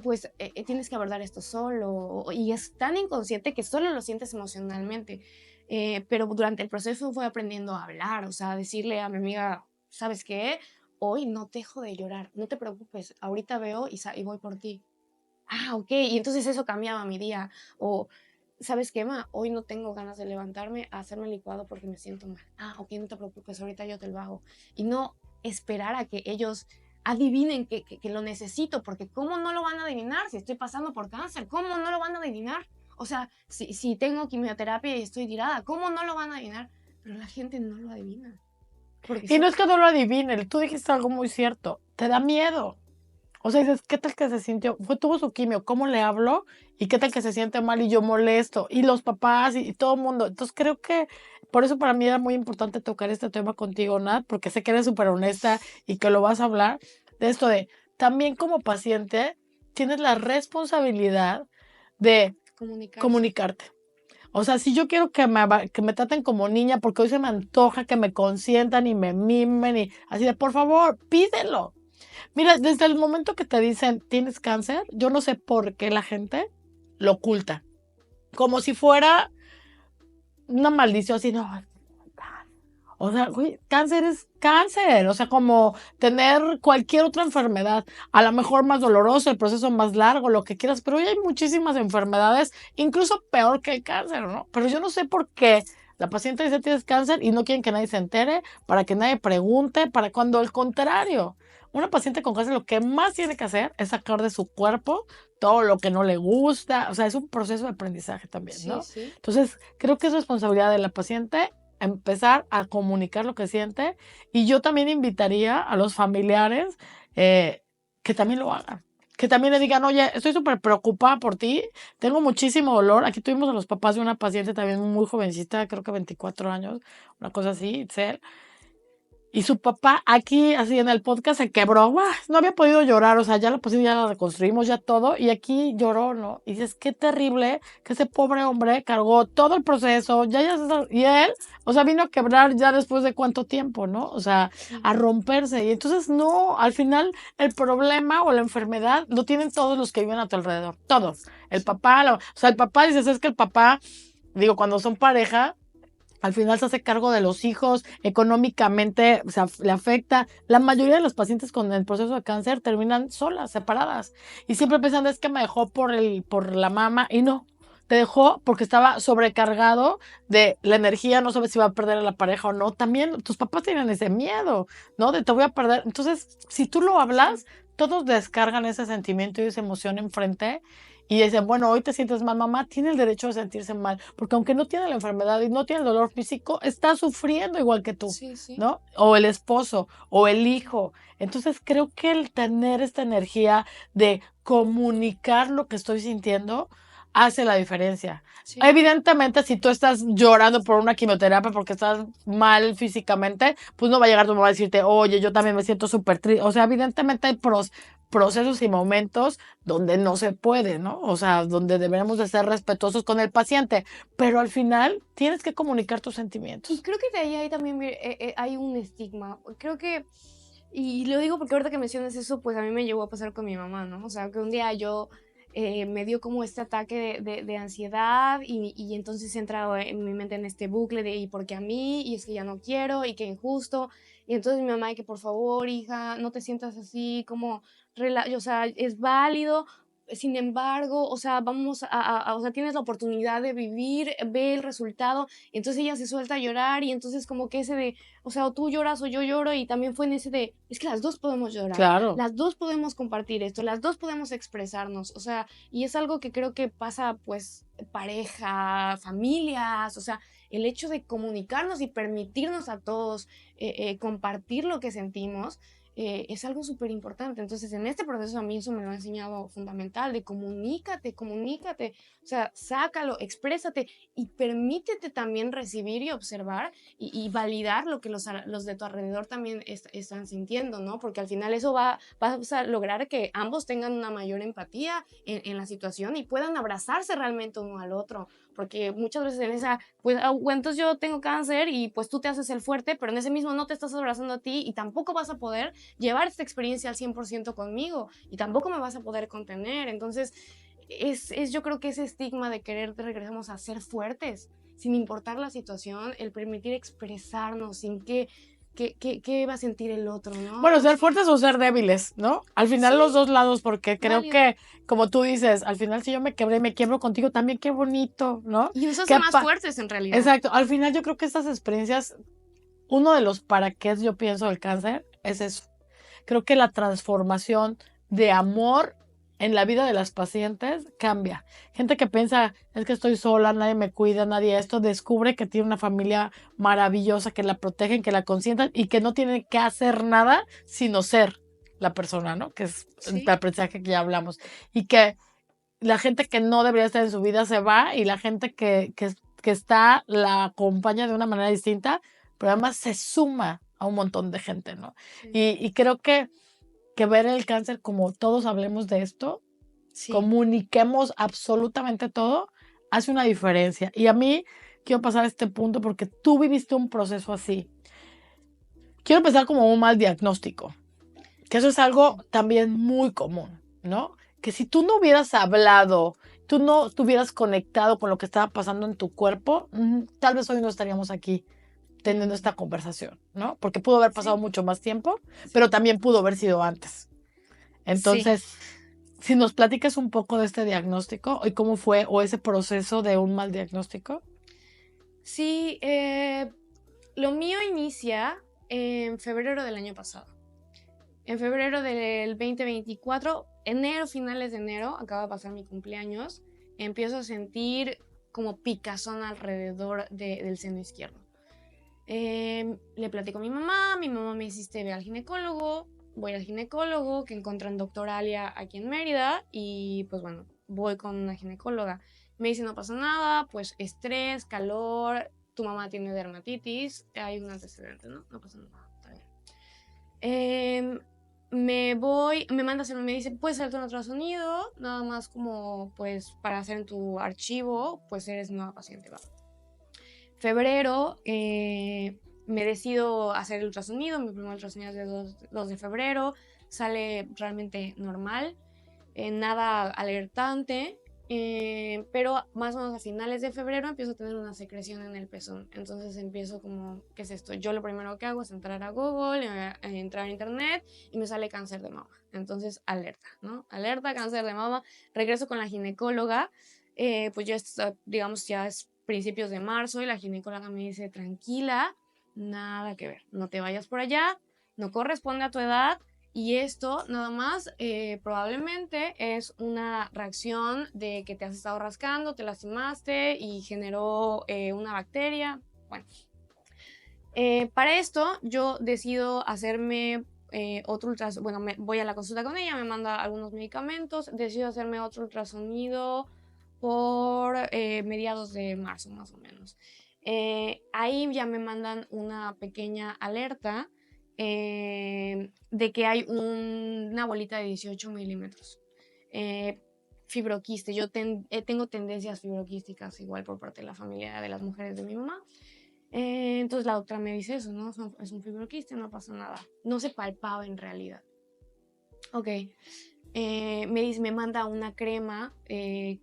pues tienes que abordar esto solo. Y es tan inconsciente que solo lo sientes emocionalmente. Pero durante el proceso fui aprendiendo a hablar, o sea, decirle a mi amiga, ¿sabes qué? Hoy no dejo de llorar, no te preocupes, ahorita veo y voy por ti. Ah, ok, y entonces eso cambiaba mi día. O, ¿sabes qué, ma? Hoy no tengo ganas de levantarme a hacerme licuado porque me siento mal. Ah, ok, no te preocupes, ahorita yo te lo hago. Y no esperar a que ellos adivinen que lo necesito, porque ¿cómo no lo van a adivinar si estoy pasando por cáncer? ¿Cómo no lo van a adivinar? O sea, si tengo quimioterapia y estoy tirada, ¿cómo no lo van a adivinar? Pero la gente no lo adivina. Y no es que no lo adivinen, tú dijiste algo muy cierto, te da miedo. O sea, dices, ¿qué tal que se sintió? Tuvo su quimio, ¿cómo le hablo? ¿Y qué tal que se siente mal y yo molesto? Y los papás y todo el mundo. Entonces creo que por eso para mí era muy importante tocar este tema contigo, Nat, porque sé que eres súper honesta y que lo vas a hablar de esto de, también como paciente, tienes la responsabilidad de comunicarte. O sea, si yo quiero que me traten como niña, porque hoy se me antoja que me consientan y me mimen y así de, por favor, pídelo. Mira, desde el momento que te dicen tienes cáncer, yo no sé por qué la gente lo oculta. Como si fuera una maldición así, no. O sea, güey, cáncer es cáncer. O sea, como tener cualquier otra enfermedad. A lo mejor más doloroso, el proceso más largo, lo que quieras. Pero hoy hay muchísimas enfermedades, incluso peor que el cáncer, ¿no? Pero yo no sé por qué la paciente dice tienes cáncer y no quieren que nadie se entere, para que nadie pregunte, para cuando al contrario. Una paciente con cáncer lo que más tiene que hacer es sacar de su cuerpo todo lo que no le gusta. O sea, es un proceso de aprendizaje también, ¿no? Sí, sí. Entonces, creo que es responsabilidad de la paciente empezar a comunicar lo que siente, y yo también invitaría a los familiares que también lo hagan, que también le digan, oye, estoy súper preocupada por ti, tengo muchísimo dolor. Aquí tuvimos a los papás de una paciente también muy jovencita, creo que 24 años, una cosa así, Itzel. Y su papá aquí, así en el podcast, se quebró. ¡Guau! No había podido llorar, o sea, ya la posible ya la reconstruimos, ya todo. Y aquí lloró, ¿no? Y dices, qué terrible que ese pobre hombre cargó todo el proceso. Y él, o sea, vino a quebrar ya después de cuánto tiempo, ¿no? O sea, a romperse. Y entonces, no, al final, el problema o la enfermedad lo tienen todos los que viven a tu alrededor. Todos. El papá, o sea, el papá, dices, es que el papá, digo, cuando son pareja, al final se hace cargo de los hijos, económicamente, o sea, le afecta. La mayoría de los pacientes con el proceso de cáncer terminan solas, separadas. Y siempre piensan, es que me dejó por la mama, y no. Te dejó porque estaba sobrecargado de la energía, no sabes si va a perder a la pareja o no. También tus papás tienen ese miedo, ¿no? De te voy a perder. Entonces, si tú lo hablas, todos descargan ese sentimiento y esa emoción enfrente y dicen, bueno, hoy te sientes mal, mamá tiene el derecho de sentirse mal, porque aunque no tiene la enfermedad y no tiene el dolor físico, está sufriendo igual que tú, Sí, sí. ¿no? O el esposo, o el hijo. Entonces creo que el tener esta energía de comunicar lo que estoy sintiendo hace la diferencia. Sí. Evidentemente, si tú estás llorando por una quimioterapia porque estás mal físicamente, pues no va a llegar tu mamá a decirte, oye, yo también me siento súper triste. O sea, evidentemente hay procesos y momentos donde no se puede, ¿no? O sea, donde debemos de ser respetuosos con el paciente, pero al final tienes que comunicar tus Y sentimientos. creo que de ahí hay también hay un estigma. Creo que, y lo digo porque ahorita que mencionas eso, pues a mí me llegó a pasar con mi mamá, ¿no? O sea, que un día yo me dio como este ataque de ansiedad y entonces he entrado en mi mente en este bucle de ¿y por qué a mí? Y es que ya no quiero y qué injusto. Y entonces mi mamá, y que por favor, hija, no te sientas así, como, o sea, es válido. Sin embargo, o sea, vamos o sea, tienes la oportunidad de vivir, ve el resultado. Y entonces ella se suelta a llorar y entonces como que ese de, o sea, o tú lloras o yo lloro y también fue en ese de, es que las dos podemos llorar, Claro. las dos podemos compartir esto, las dos podemos expresarnos, o sea, y es algo que creo que pasa pues pareja, familias, o sea, el hecho de comunicarnos y permitirnos a todos compartir lo que sentimos. Es algo súper importante. Entonces, en este proceso a mí eso me lo ha enseñado fundamental, de comunícate, comunícate, o sea, sácalo, exprésate y permítete también recibir y observar y validar lo que los de tu alrededor también están sintiendo, ¿no? Porque al final eso va a lograr que ambos tengan una mayor empatía en la situación y puedan abrazarse realmente uno al otro. Porque muchas veces en esa, pues, entonces yo tengo cáncer y pues tú te haces el fuerte, pero en ese mismo no te estás abrazando a ti y tampoco vas a poder llevar esta experiencia al 100% conmigo y tampoco me vas a poder contener. Entonces, yo creo que ese estigma de querer regresamos a ser fuertes, sin importar la situación, el permitir expresarnos sin qué va a sentir el otro, ¿no? Bueno, ser fuertes o ser débiles, ¿no? Al final Sí, los dos lados, porque creo válido. que, como tú dices, al final si yo me quebré y me quiebro contigo, también qué bonito, ¿no? Y nos hace Qué más fuertes en realidad. Exacto, al final yo creo que estas experiencias, uno de los para qué yo pienso del cáncer es eso. Creo que la transformación de amor en la vida de las pacientes cambia. Gente que piensa, es que estoy sola, nadie me cuida, nadie esto, descubre que tiene una familia maravillosa, que la protegen, que la consientan y que no tiene que hacer nada sino ser la persona, ¿no? Que es el Sí, aprendizaje que ya hablamos. Y que la gente que no debería estar en su vida se va y la gente que está la acompaña de una manera distinta, pero además se suma a un montón de gente, ¿no? sí, Y creo que ver el cáncer como todos hablemos de esto, sí, comuniquemos absolutamente todo, hace una diferencia. Y a mí quiero pasar a este punto porque tú viviste un proceso así. Quiero empezar como un mal diagnóstico, que eso es algo también muy común, ¿no? Que si tú no hubieras hablado, tú no estuvieras conectado con lo que estaba pasando en tu cuerpo, tal vez hoy no estaríamos aquí teniendo esta conversación, ¿no? Porque pudo haber pasado sí, mucho más tiempo, pero sí, también pudo haber sido antes. sí. Entonces, si nos platicas un poco de este diagnóstico y cómo fue o ese proceso de un mal diagnóstico. Sí, lo mío inicia en febrero del año pasado. En febrero del 2024, enero, finales de enero, acaba de pasar mi cumpleaños, empiezo a sentir como picazón alrededor del seno izquierdo. Le platico a mi mamá me insiste, ve al ginecólogo, voy al ginecólogo, que encuentran doctor Alia aquí en Mérida, y pues bueno, voy con una ginecóloga. Me dice, no pasa nada, pues estrés, calor, tu mamá tiene dermatitis, hay un antecedente, ¿no? No pasa nada, está bien. Me manda a hacer, me dice, puedes hacerte un ultrasonido, nada más como, pues, para hacer en tu archivo, pues eres nueva paciente, va. Febrero, me decido hacer el ultrasonido, mi primer ultrasonido es de 2 de febrero, sale realmente normal, nada alertante, pero más o menos a finales de febrero empiezo a tener una secreción en el pezón. Entonces empiezo como, ¿qué es esto? Yo lo primero que hago es entrar a Google, entrar a internet y me sale cáncer de mama. Entonces, alerta, ¿no? Alerta, cáncer de mama. Regreso con la ginecóloga, pues ya está, digamos, ya es principios de marzo y la ginecóloga me dice, tranquila, nada que ver, no te vayas por allá, no corresponde a tu edad Y esto nada más probablemente es una reacción de que te has estado rascando, te lastimaste y generó una bacteria. Bueno, para esto yo decido hacerme otro ultrasonido. Bueno, voy a la consulta con ella, me manda algunos medicamentos, decido hacerme otro ultrasonido por mediados de marzo más o menos. Ahí ya me mandan una pequeña alerta de que hay una bolita de 18 milímetros. Fibroquiste, yo tengo tendencias fibroquísticas igual por parte de la familia de las mujeres de mi mamá. Entonces la doctora me dice eso, ¿no? Es un fibroquiste, no pasa nada. No se palpaba en realidad. Ok. Me manda una crema que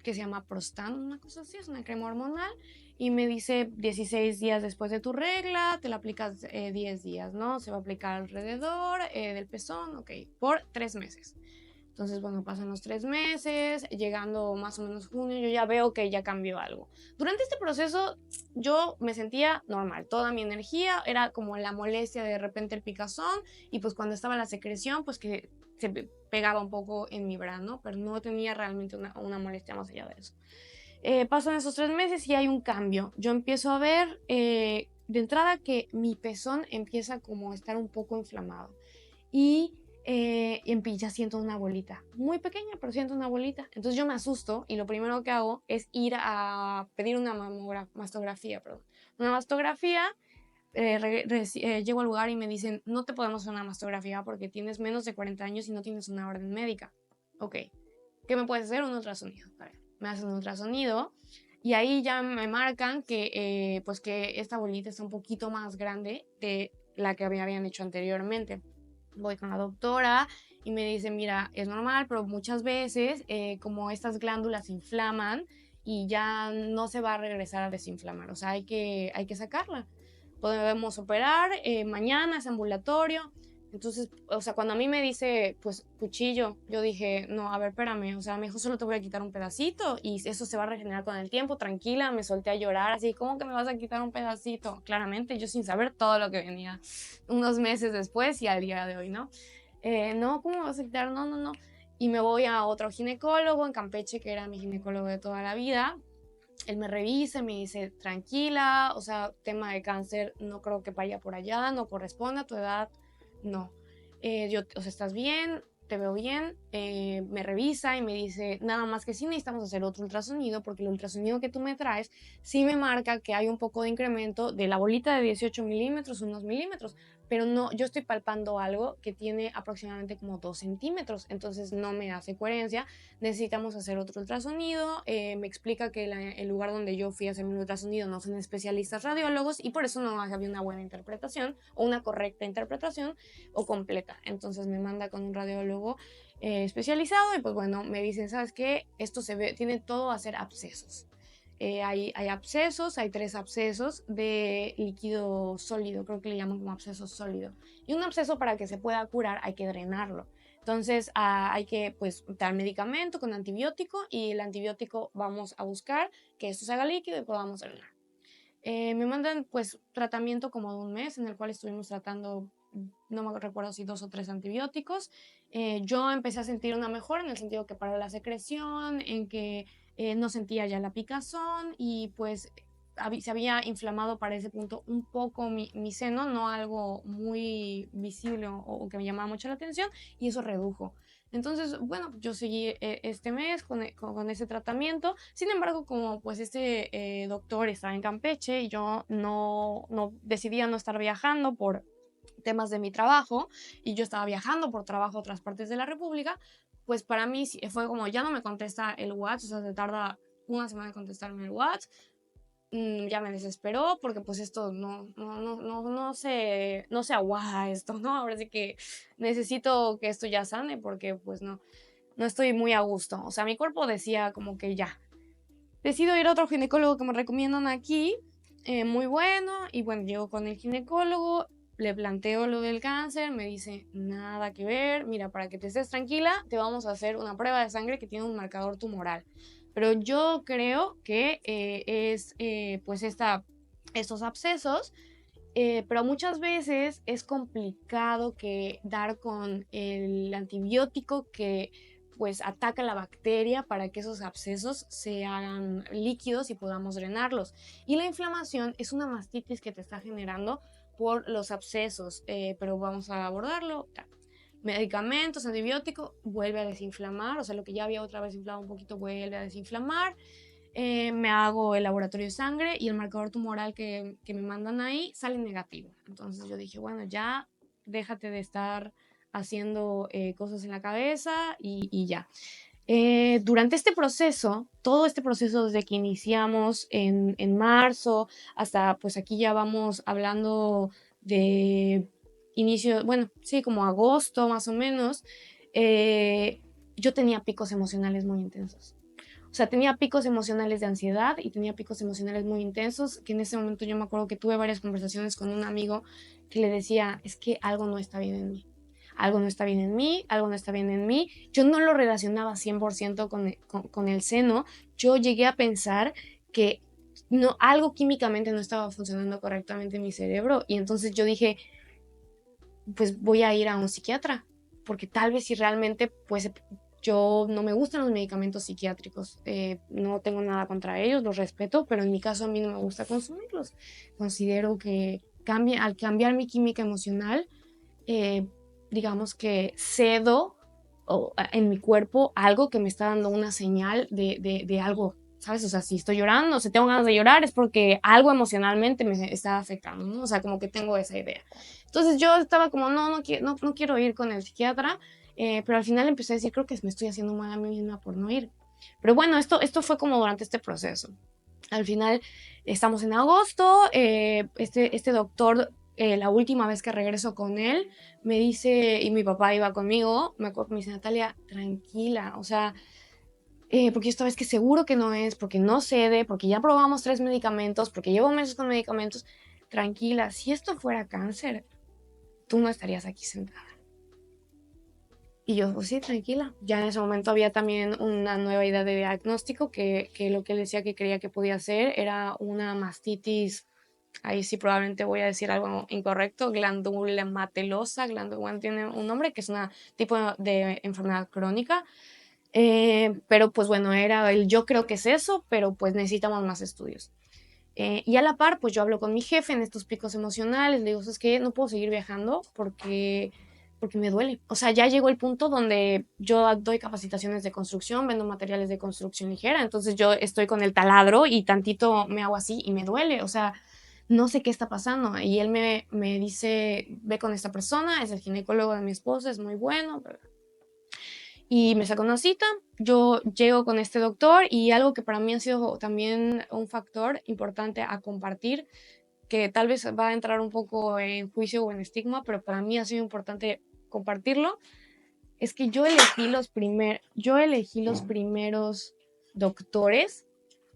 se llama Prostan, una cosa así, es una crema hormonal. Y me dice 16 días después de tu regla, te la aplicas 10 días, ¿no? Se va a aplicar alrededor del pezón, ok, por 3 meses. Entonces, bueno, pasan los 3 meses, llegando más o menos junio, yo ya veo que ya cambió algo. Durante este proceso yo me sentía normal, toda mi energía era como la molestia de repente el picazón y pues cuando estaba la secreción, pues que se pegaba un poco en mi brazo, pero no tenía realmente una molestia más allá de eso. Pasan esos 3 meses y hay un cambio. Yo empiezo a ver de entrada que mi pezón empieza como a estar un poco inflamado y ya siento una bolita, muy pequeña, pero siento una bolita. Entonces yo me asusto y lo primero que hago es ir a pedir una mastografía, perdón. Una mastografía, llego al lugar y me dicen, no te podemos hacer una mastografía porque tienes menos de 40 años y no tienes una orden médica. Ok, ¿qué me puedes hacer? Un ultrasonido. Me hacen un ultrasonido y ahí ya me marcan que, pues que esta bolita está un poquito más grande de la que me habían hecho anteriormente. Voy con la doctora y me dice, mira, es normal, pero muchas veces como estas glándulas se inflaman y ya no se va a regresar a desinflamar, o sea, hay que sacarla. Podemos operar, mañana es ambulatorio. Entonces, o sea, cuando a mí me dice, pues, cuchillo, yo dije, no, a ver, espérame, o sea, mejor solo te voy a quitar un pedacito y eso se va a regenerar con el tiempo, tranquila, me solté a llorar, así, ¿cómo que me vas a quitar un pedacito? Claramente, yo sin saber todo lo que venía unos meses después y al día de hoy, ¿no? No, ¿cómo me vas a quitar? No, no, no. Y me voy a otro ginecólogo en Campeche, que era mi ginecólogo de toda la vida. Él me revisa y me dice, tranquila, o sea, tema de cáncer, no creo que vaya por allá, no corresponde a tu edad, no. O sea, estás bien, te veo bien, me revisa y me dice, nada más que sí necesitamos hacer otro ultrasonido, porque el ultrasonido que tú me traes sí me marca que hay un poco de incremento de la bolita de 18 milímetros, unos milímetros, pero no, yo estoy palpando algo que tiene aproximadamente como 2 centímetros, entonces no me hace coherencia, necesitamos hacer otro ultrasonido, me explica que el lugar donde yo fui a hacer mi ultrasonido no son especialistas radiólogos y por eso no había una buena interpretación o una correcta interpretación o completa, entonces me manda con un radiólogo especializado y pues bueno, me dicen, ¿sabes qué? Esto tiene todo a ser abscesos. Hay abscesos, hay 3 abscesos de líquido sólido, creo que le llaman como absceso sólido. Y un absceso para que se pueda curar hay que drenarlo. Entonces hay que pues dar medicamento con antibiótico y el antibiótico vamos a buscar que esto se haga líquido y podamos drenar. Me mandan pues tratamiento como de un mes en el cual estuvimos tratando, no me recuerdo si 2 o 3 antibióticos. Yo empecé a sentir una mejora en el sentido que paró la secreción, en que no sentía ya la picazón y pues se había inflamado para ese punto un poco mi seno, no algo muy visible o que me llamaba mucho la atención y eso redujo. Entonces, bueno, yo seguí este mes con ese tratamiento. Sin embargo, como pues este doctor estaba en Campeche y yo decidía no estar viajando por temas de mi trabajo y yo estaba viajando por trabajo a otras partes de la República, pues para mí fue como ya no me contesta el WhatsApp, o sea, se tarda una semana en contestarme el WhatsApp. Ya me desesperó porque pues esto no se aguanta esto, ¿no? Ahora sí que necesito que esto ya sane porque pues no estoy muy a gusto. O sea, mi cuerpo decía como que ya. Decido ir a otro ginecólogo que me recomiendan aquí, muy bueno, y bueno, llego con el ginecólogo, le planteo lo del cáncer, me dice, nada que ver, mira, para que te estés tranquila, te vamos a hacer una prueba de sangre que tiene un marcador tumoral. Pero yo creo que es pues estos abscesos pero muchas veces es complicado que dar con el antibiótico que pues ataca la bacteria para que esos abscesos se hagan líquidos y podamos drenarlos. Y la inflamación es una mastitis que te está generando por los abscesos, pero vamos a abordarlo. Medicamentos, antibiótico, vuelve a desinflamar, o sea, lo que ya había otra vez inflado un poquito vuelve a desinflamar. Me hago el laboratorio de sangre y el marcador tumoral que me mandan ahí sale negativo. Entonces yo dije, bueno, ya déjate de estar haciendo cosas en la cabeza y ya. Durante este proceso, todo este proceso desde que iniciamos en marzo hasta pues aquí ya vamos hablando de inicio, bueno, sí, como agosto más o menos, yo tenía picos emocionales muy intensos. O sea, tenía picos emocionales de ansiedad y tenía picos emocionales muy intensos, que en ese momento yo me acuerdo que tuve varias conversaciones con un amigo que le decía, es que algo no está bien en mí. Algo no está bien en mí, algo no está bien en mí. Yo no lo relacionaba 100% con el seno. Yo llegué a pensar que no, algo químicamente no estaba funcionando correctamente en mi cerebro y entonces yo dije, pues voy a ir a un psiquiatra, porque tal vez si realmente pues yo no me gustan los medicamentos psiquiátricos, no tengo nada contra ellos, los respeto, pero en mi caso a mí no me gusta consumirlos. Considero que al cambiar mi química emocional, eh, digamos que cedo en mi cuerpo algo que me está dando una señal de algo, ¿sabes? O sea, si estoy llorando, si tengo ganas de llorar, es porque algo emocionalmente me está afectando, ¿no? O sea, como que tengo esa idea. Entonces yo estaba como, no quiero ir con el psiquiatra, pero al final empecé a decir, creo que me estoy haciendo mal a mí misma por no ir. Pero bueno, esto fue como durante este proceso. Al final estamos en agosto, este doctor, la última vez que regreso con él, me dice, y mi papá iba conmigo, me acuerdo que me dice, Natalia, tranquila, o sea, porque esta vez que seguro que no es, porque no cede, porque ya probamos 3 medicamentos, porque llevo meses con medicamentos, tranquila, si esto fuera cáncer, tú no estarías aquí sentada. Y yo, pues sí, tranquila. Ya en ese momento había también una nueva idea de diagnóstico que lo que él decía que creía que podía ser era una mastitis, ahí sí probablemente voy a decir algo incorrecto, glandulomatosa, bueno, tiene un nombre que es un tipo de enfermedad crónica. Pero pues bueno, era el yo creo que es eso, pero pues necesitamos más estudios. Y a la par, pues yo hablo con mi jefe en estos picos emocionales, le digo, es que no puedo seguir viajando porque me duele. O sea, ya llegó el punto donde yo doy capacitaciones de construcción, vendo materiales de construcción ligera, entonces yo estoy con el taladro y tantito me hago así y me duele. O sea, no sé qué está pasando. Y él me dice, ve con esta persona, es el ginecólogo de mi esposa, es muy bueno. Y me saca una cita, yo llego con este doctor y algo que para mí ha sido también un factor importante a compartir, que tal vez va a entrar un poco en juicio o en estigma, pero para mí ha sido importante compartirlo, es que yo elegí los primeros doctores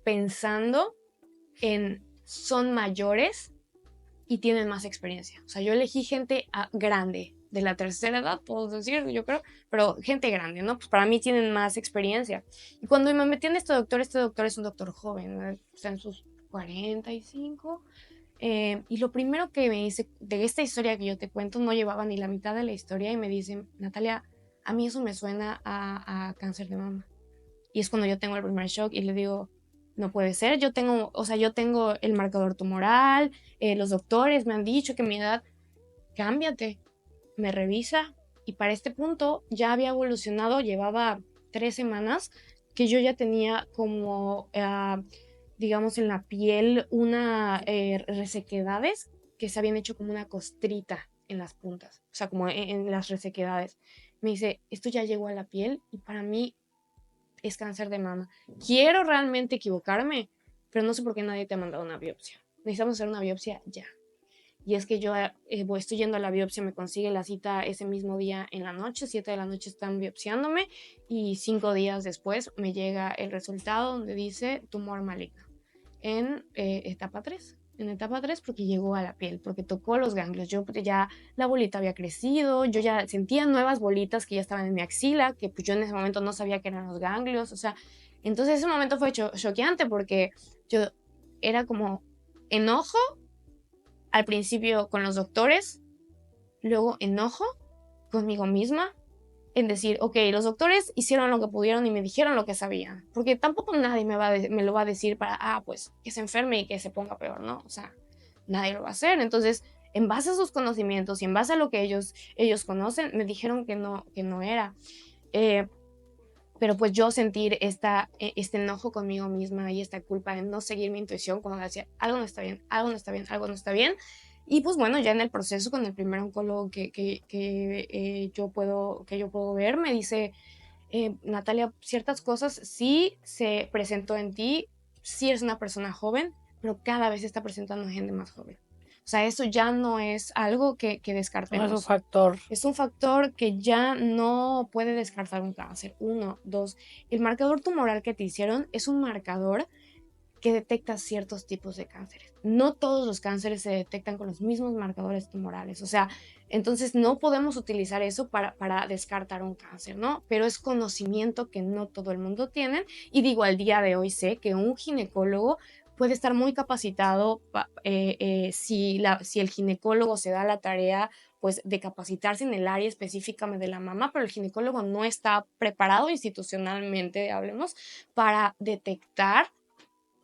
pensando en son mayores y tienen más experiencia. O sea, yo elegí gente grande, de la tercera edad, puedo decir, yo creo, pero gente grande, ¿no? Pues para mí tienen más experiencia. Y cuando me metí en este doctor es un doctor joven, ¿no? Está en sus 45. Y lo primero que me dice de esta historia que yo te cuento, no llevaba ni la mitad de la historia, y me dice, Natalia, a mí eso me suena a cáncer de mama. Y es cuando yo tengo el primer shock y le digo, no puede ser, yo tengo el marcador tumoral, los doctores me han dicho que mi edad, cámbiate, me revisa y para este punto ya había evolucionado, llevaba 3 semanas que yo ya tenía como, digamos, en la piel una resequedades que se habían hecho como una costrita en las puntas, o sea, como en las resequedades. Me dice, esto ya llegó a la piel y para mí es cáncer de mama. Quiero realmente equivocarme, pero no sé por qué nadie te ha mandado una biopsia. Necesitamos hacer una biopsia ya. Y es que yo estoy yendo a la biopsia, me consigue la cita ese mismo día en la noche, 7 de la noche están biopsiándome y 5 días después me llega el resultado donde dice tumor maligno en etapa 3. En etapa 3 porque llegó a la piel, porque tocó los ganglios. Yo ya la bolita había crecido, yo ya sentía nuevas bolitas que ya estaban en mi axila, que pues yo en ese momento no sabía que eran los ganglios, o sea, entonces ese momento fue choqueante porque yo era como enojo, al principio con los doctores, luego enojo conmigo misma en decir, ok, los doctores hicieron lo que pudieron y me dijeron lo que sabían, porque tampoco nadie me lo va a decir para, pues, que se enferme y que se ponga peor, ¿no? O sea, nadie lo va a hacer. Entonces, en base a sus conocimientos y en base a lo que ellos conocen, me dijeron que no era. Eh, pero pues yo sentir este enojo conmigo misma y esta culpa de no seguir mi intuición cuando decía, algo no está bien, algo no está bien, algo no está bien. Y pues bueno, ya en el proceso con el primer oncólogo que yo puedo ver, me dice, Natalia, ciertas cosas sí se presentó en ti, sí eres una persona joven, pero cada vez se está presentando gente más joven. O sea, eso ya no es algo que No es un descartemos. factor. Es un factor que ya no puede descartar un cáncer. Uno, dos, el marcador tumoral que te hicieron es un marcador que detecta ciertos tipos de cánceres. No todos los cánceres se detectan con los mismos marcadores tumorales. O sea, entonces no podemos utilizar eso para descartar un cáncer, ¿no? Pero es conocimiento que no todo el mundo tiene. Y digo, al día de hoy sé que un ginecólogo puede estar muy capacitado si el ginecólogo se da la tarea pues de capacitarse en el área específica de la mama, pero el ginecólogo no está preparado institucionalmente, hablemos, para detectar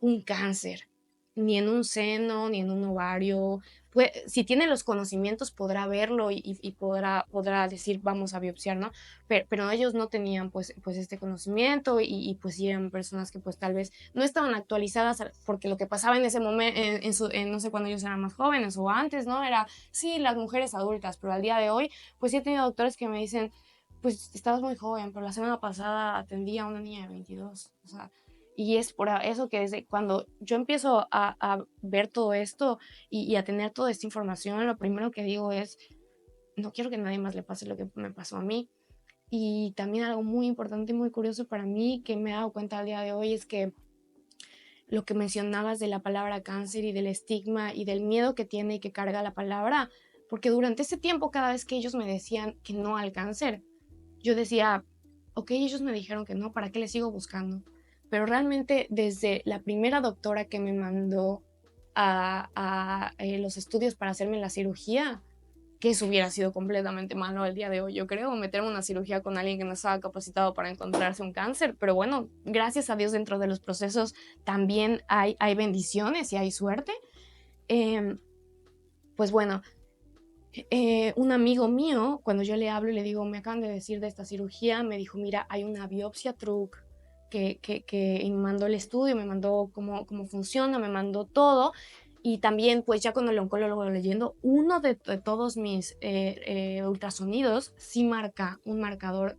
un cáncer, ni en un seno, ni en un ovario. Pues, si tiene los conocimientos podrá verlo y podrá decir vamos a biopsiar, ¿no? Pero ellos no tenían pues este conocimiento pues eran personas que pues tal vez no estaban actualizadas porque lo que pasaba en ese momento, no sé cuando ellos eran más jóvenes o antes, ¿no? Era, sí, las mujeres adultas, pero al día de hoy pues sí he tenido doctores que me dicen, pues estabas muy joven, pero la semana pasada atendí a una niña de 22, o sea, y es por eso que desde cuando yo empiezo a ver todo esto y a tener toda esta información, lo primero que digo es, no quiero que a nadie más le pase lo que me pasó a mí. Y también algo muy importante y muy curioso para mí que me he dado cuenta al día de hoy es que lo que mencionabas de la palabra cáncer y del estigma y del miedo que tiene y que carga la palabra, porque durante ese tiempo cada vez que ellos me decían que no al cáncer, yo decía, ok, ellos me dijeron que no, ¿para qué les sigo buscando? Pero realmente desde la primera doctora que me mandó a los estudios para hacerme la cirugía, que eso hubiera sido completamente malo el día de hoy, yo creo, meterme una cirugía con alguien que no estaba capacitado para encontrarse un cáncer, pero bueno, gracias a Dios dentro de los procesos también hay bendiciones y hay suerte. Eh, pues bueno, un amigo mío, cuando yo le hablo y le digo, me acaban de decir de esta cirugía, me dijo, mira, hay una biopsia truc que me mandó el estudio, me mandó cómo funciona, me mandó todo. Y también, pues ya con el oncólogo leyendo, uno de todos mis ultrasonidos sí marca un marcador,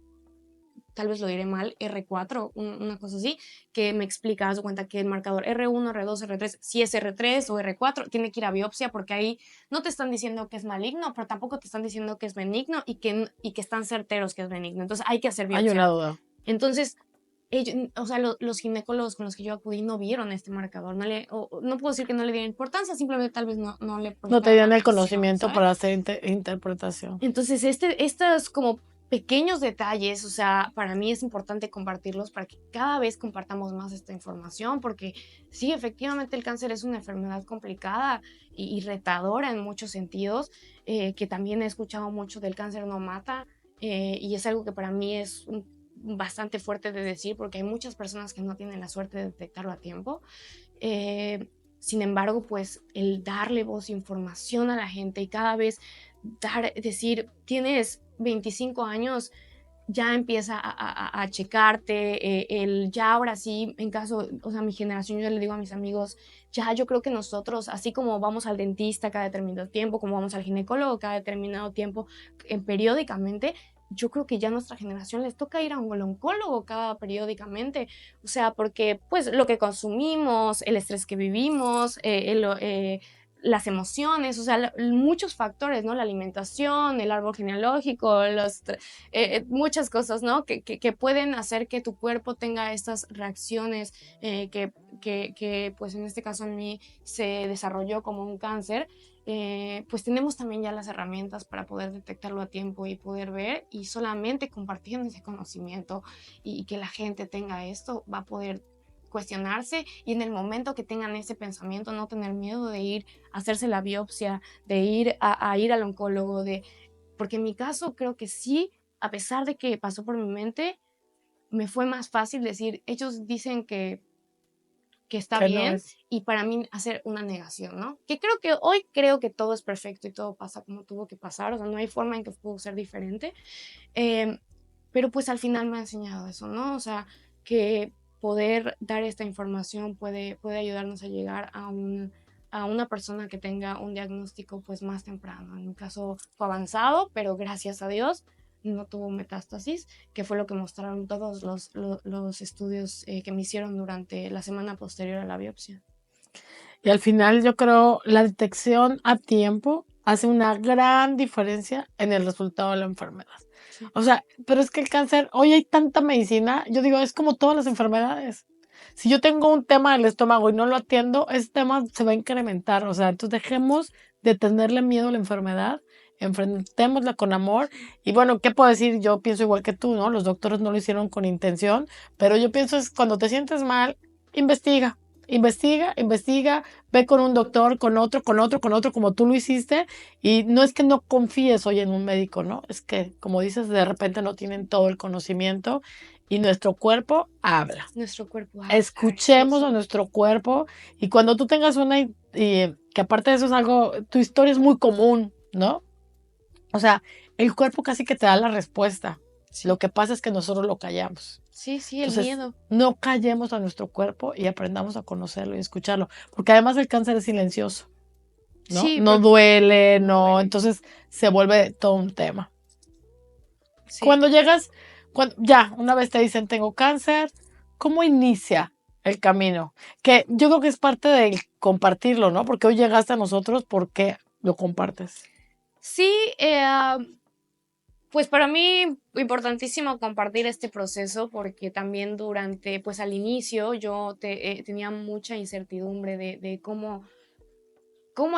tal vez lo diré mal, R4, una cosa así, que me explica, haz de cuenta que el marcador R1, R2, R3, si es R3 o R4, tiene que ir a biopsia porque ahí no te están diciendo que es maligno, pero tampoco te están diciendo que es benigno y que están certeros que es benigno. Entonces hay que hacer Hay una biopsia. duda. Entonces, ellos, o sea, los ginecólogos con los que yo acudí no vieron este marcador, no puedo decir que no le dieron importancia, simplemente tal vez no le No prestaron tenían el atención, conocimiento ¿sabes? para hacer interpretación. Entonces, estos como pequeños detalles, o sea, para mí es importante compartirlos para que cada vez compartamos más esta información, porque sí, efectivamente el cáncer es una enfermedad complicada y retadora en muchos sentidos, que también he escuchado mucho del cáncer no mata, y es algo que para mí es bastante fuerte de decir, porque hay muchas personas que no tienen la suerte de detectarlo a tiempo. Eh, Sin embargo, pues el darle voz, información a la gente y cada vez decir, tienes 25 años, ya empieza a checarte, ya ahora sí, en caso, o sea, mi generación, yo le digo a mis amigos, ya yo creo que nosotros, así como vamos al dentista cada determinado tiempo, como vamos al ginecólogo cada determinado tiempo, periódicamente, yo creo que ya a nuestra generación les toca ir a un oncólogo cada periódicamente, o sea, porque pues lo que consumimos, el estrés que vivimos, las emociones, o sea, muchos factores, ¿no? La alimentación, el árbol genealógico, muchas cosas, ¿no? Que pueden hacer que tu cuerpo tenga estas reacciones pues en este caso en mí se desarrolló como un cáncer. Pues tenemos también ya las herramientas para poder detectarlo a tiempo y poder ver, y solamente compartiendo ese conocimiento y que la gente tenga esto va a poder cuestionarse y en el momento que tengan ese pensamiento no tener miedo de ir a hacerse la biopsia, de ir a ir al oncólogo, porque en mi caso creo que sí, a pesar de que pasó por mi mente, me fue más fácil decir, ellos dicen que está Que no bien es. y para mí hacer una negación, ¿no? Que creo que hoy creo que todo es perfecto y todo pasa como tuvo que pasar, o sea, no hay forma en que pudo ser diferente. Pero pues al final me ha enseñado eso, ¿no? O sea, que poder dar esta información puede ayudarnos a llegar a una persona que tenga un diagnóstico pues más temprano. En mi caso fue avanzado, pero gracias a Dios no tuvo metástasis, que fue lo que mostraron todos los estudios que me hicieron durante la semana posterior a la biopsia. Y al final yo creo la detección a tiempo hace una gran diferencia en el resultado de la enfermedad. Sí. O sea, pero es que el cáncer, hoy hay tanta medicina, yo digo, es como todas las enfermedades. Si yo tengo un tema del estómago y no lo atiendo, ese tema se va a incrementar. O sea, entonces dejemos de tenerle miedo a la enfermedad, enfrentémosla con amor. Y bueno, ¿qué puedo decir? Yo pienso igual que tú, ¿no? Los doctores no lo hicieron con intención, pero yo pienso es cuando te sientes mal, investiga. Investiga, investiga, ve con un doctor, con otro, con otro, con otro, como tú lo hiciste. Y no es que no confíes hoy en un médico, ¿no? Es que, como dices, de repente no tienen todo el conocimiento y nuestro cuerpo habla. Nuestro cuerpo habla, Escuchemos a eso. nuestro cuerpo y cuando tú tengas que aparte de eso es algo, tu historia es muy común, ¿no? O sea, el cuerpo casi que te da la respuesta. Sí. Lo que pasa es que nosotros lo callamos. Sí, el Entonces, miedo. no callemos a nuestro cuerpo y aprendamos a conocerlo y escucharlo, porque además el cáncer es silencioso, ¿no? Sí, No porque duele, no no, duele. entonces se vuelve todo un tema. Sí. Cuando llegas, ya, una vez te dicen tengo cáncer, ¿cómo inicia el camino? Que yo creo que es parte del compartirlo, ¿no? Porque hoy llegaste a nosotros porque lo compartes. Sí, pues para mí importantísimo compartir este proceso porque también durante, pues al inicio yo tenía mucha incertidumbre de cómo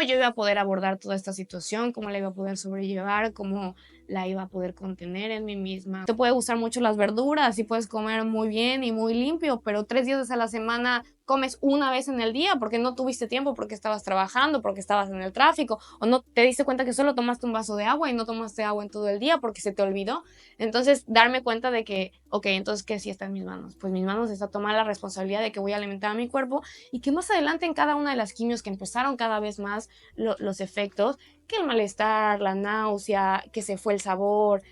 yo iba a poder abordar toda esta situación, cómo la iba a poder sobrellevar, cómo la iba a poder contener en mí misma. Te puede gustar mucho las verduras y puedes comer muy bien y muy limpio, pero 3 días a la semana comes una vez en el día porque no tuviste tiempo, porque estabas trabajando, porque estabas en el tráfico, o no te diste cuenta que solo tomaste un vaso de agua y no tomaste agua en todo el día porque se te olvidó. Entonces, darme cuenta de que, ok, entonces, ¿qué sí está en mis manos? Pues mis manos está tomar la responsabilidad de que voy a alimentar a mi cuerpo y que más adelante en cada una de las quimios que empezaron cada vez más los efectos, que el malestar, la náusea, que se fue el sabor,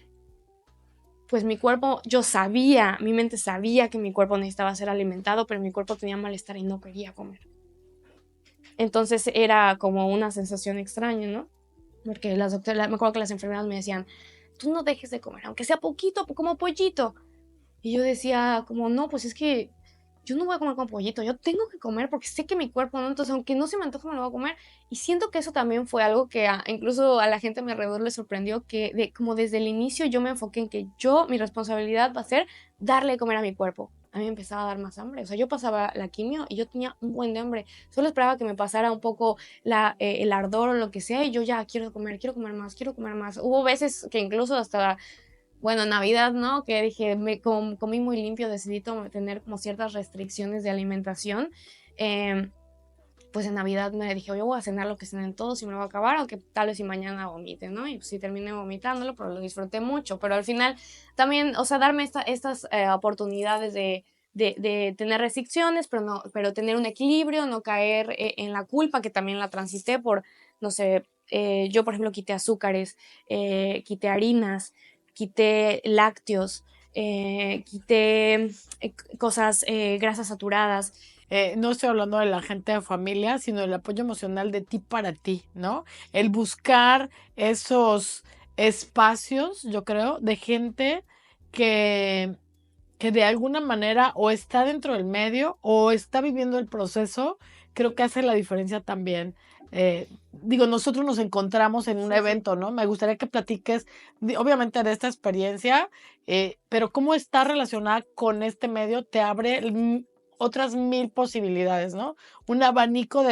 pues mi cuerpo, yo sabía, mi mente sabía que mi cuerpo necesitaba ser alimentado, pero mi cuerpo tenía malestar y no quería comer. Entonces era como una sensación extraña, ¿no? Porque las doctoras, me acuerdo que las enfermeras me decían, tú no dejes de comer, aunque sea poquito, como pollito. Y yo decía, como, no, pues es que yo no voy a comer con pollito, yo tengo que comer porque sé que mi cuerpo no, entonces aunque no se me antoja me lo voy a comer. Y siento que eso también fue algo que incluso a la gente a mi alrededor le sorprendió, que como desde el inicio yo me enfoqué en que mi responsabilidad va a ser darle de comer a mi cuerpo. A mí me empezaba a dar más hambre, o sea, yo pasaba la quimio y yo tenía un buen de hambre, solo esperaba que me pasara un poco el ardor o lo que sea y yo ya quiero comer más, quiero comer más. Hubo veces que incluso hasta bueno, Navidad, ¿no? Que dije, comí muy limpio, decidí tener como ciertas restricciones de alimentación. Pues en Navidad me dije, yo voy a cenar lo que cenen todos y me lo voy a acabar, aunque tal vez si mañana vomite, ¿no? Y pues sí terminé vomitándolo, pero lo disfruté mucho. Pero al final también, o sea, darme estas oportunidades de tener restricciones, pero tener un equilibrio, no caer en la culpa, que también la transité por, no sé, yo por ejemplo quité azúcares, quité harinas, quité lácteos, quité cosas, grasas saturadas. No estoy hablando de la gente de familia, sino del apoyo emocional de ti para ti, ¿no? El buscar esos espacios, yo creo, de gente que, que de alguna manera o está dentro del medio o está viviendo el proceso, creo que hace la diferencia también. Digo, nosotros nos encontramos en un Sí, sí. evento, ¿no? Me gustaría que platiques, obviamente, de esta experiencia, pero cómo está relacionada con este medio te abre otras 1000 posibilidades, ¿no? Un abanico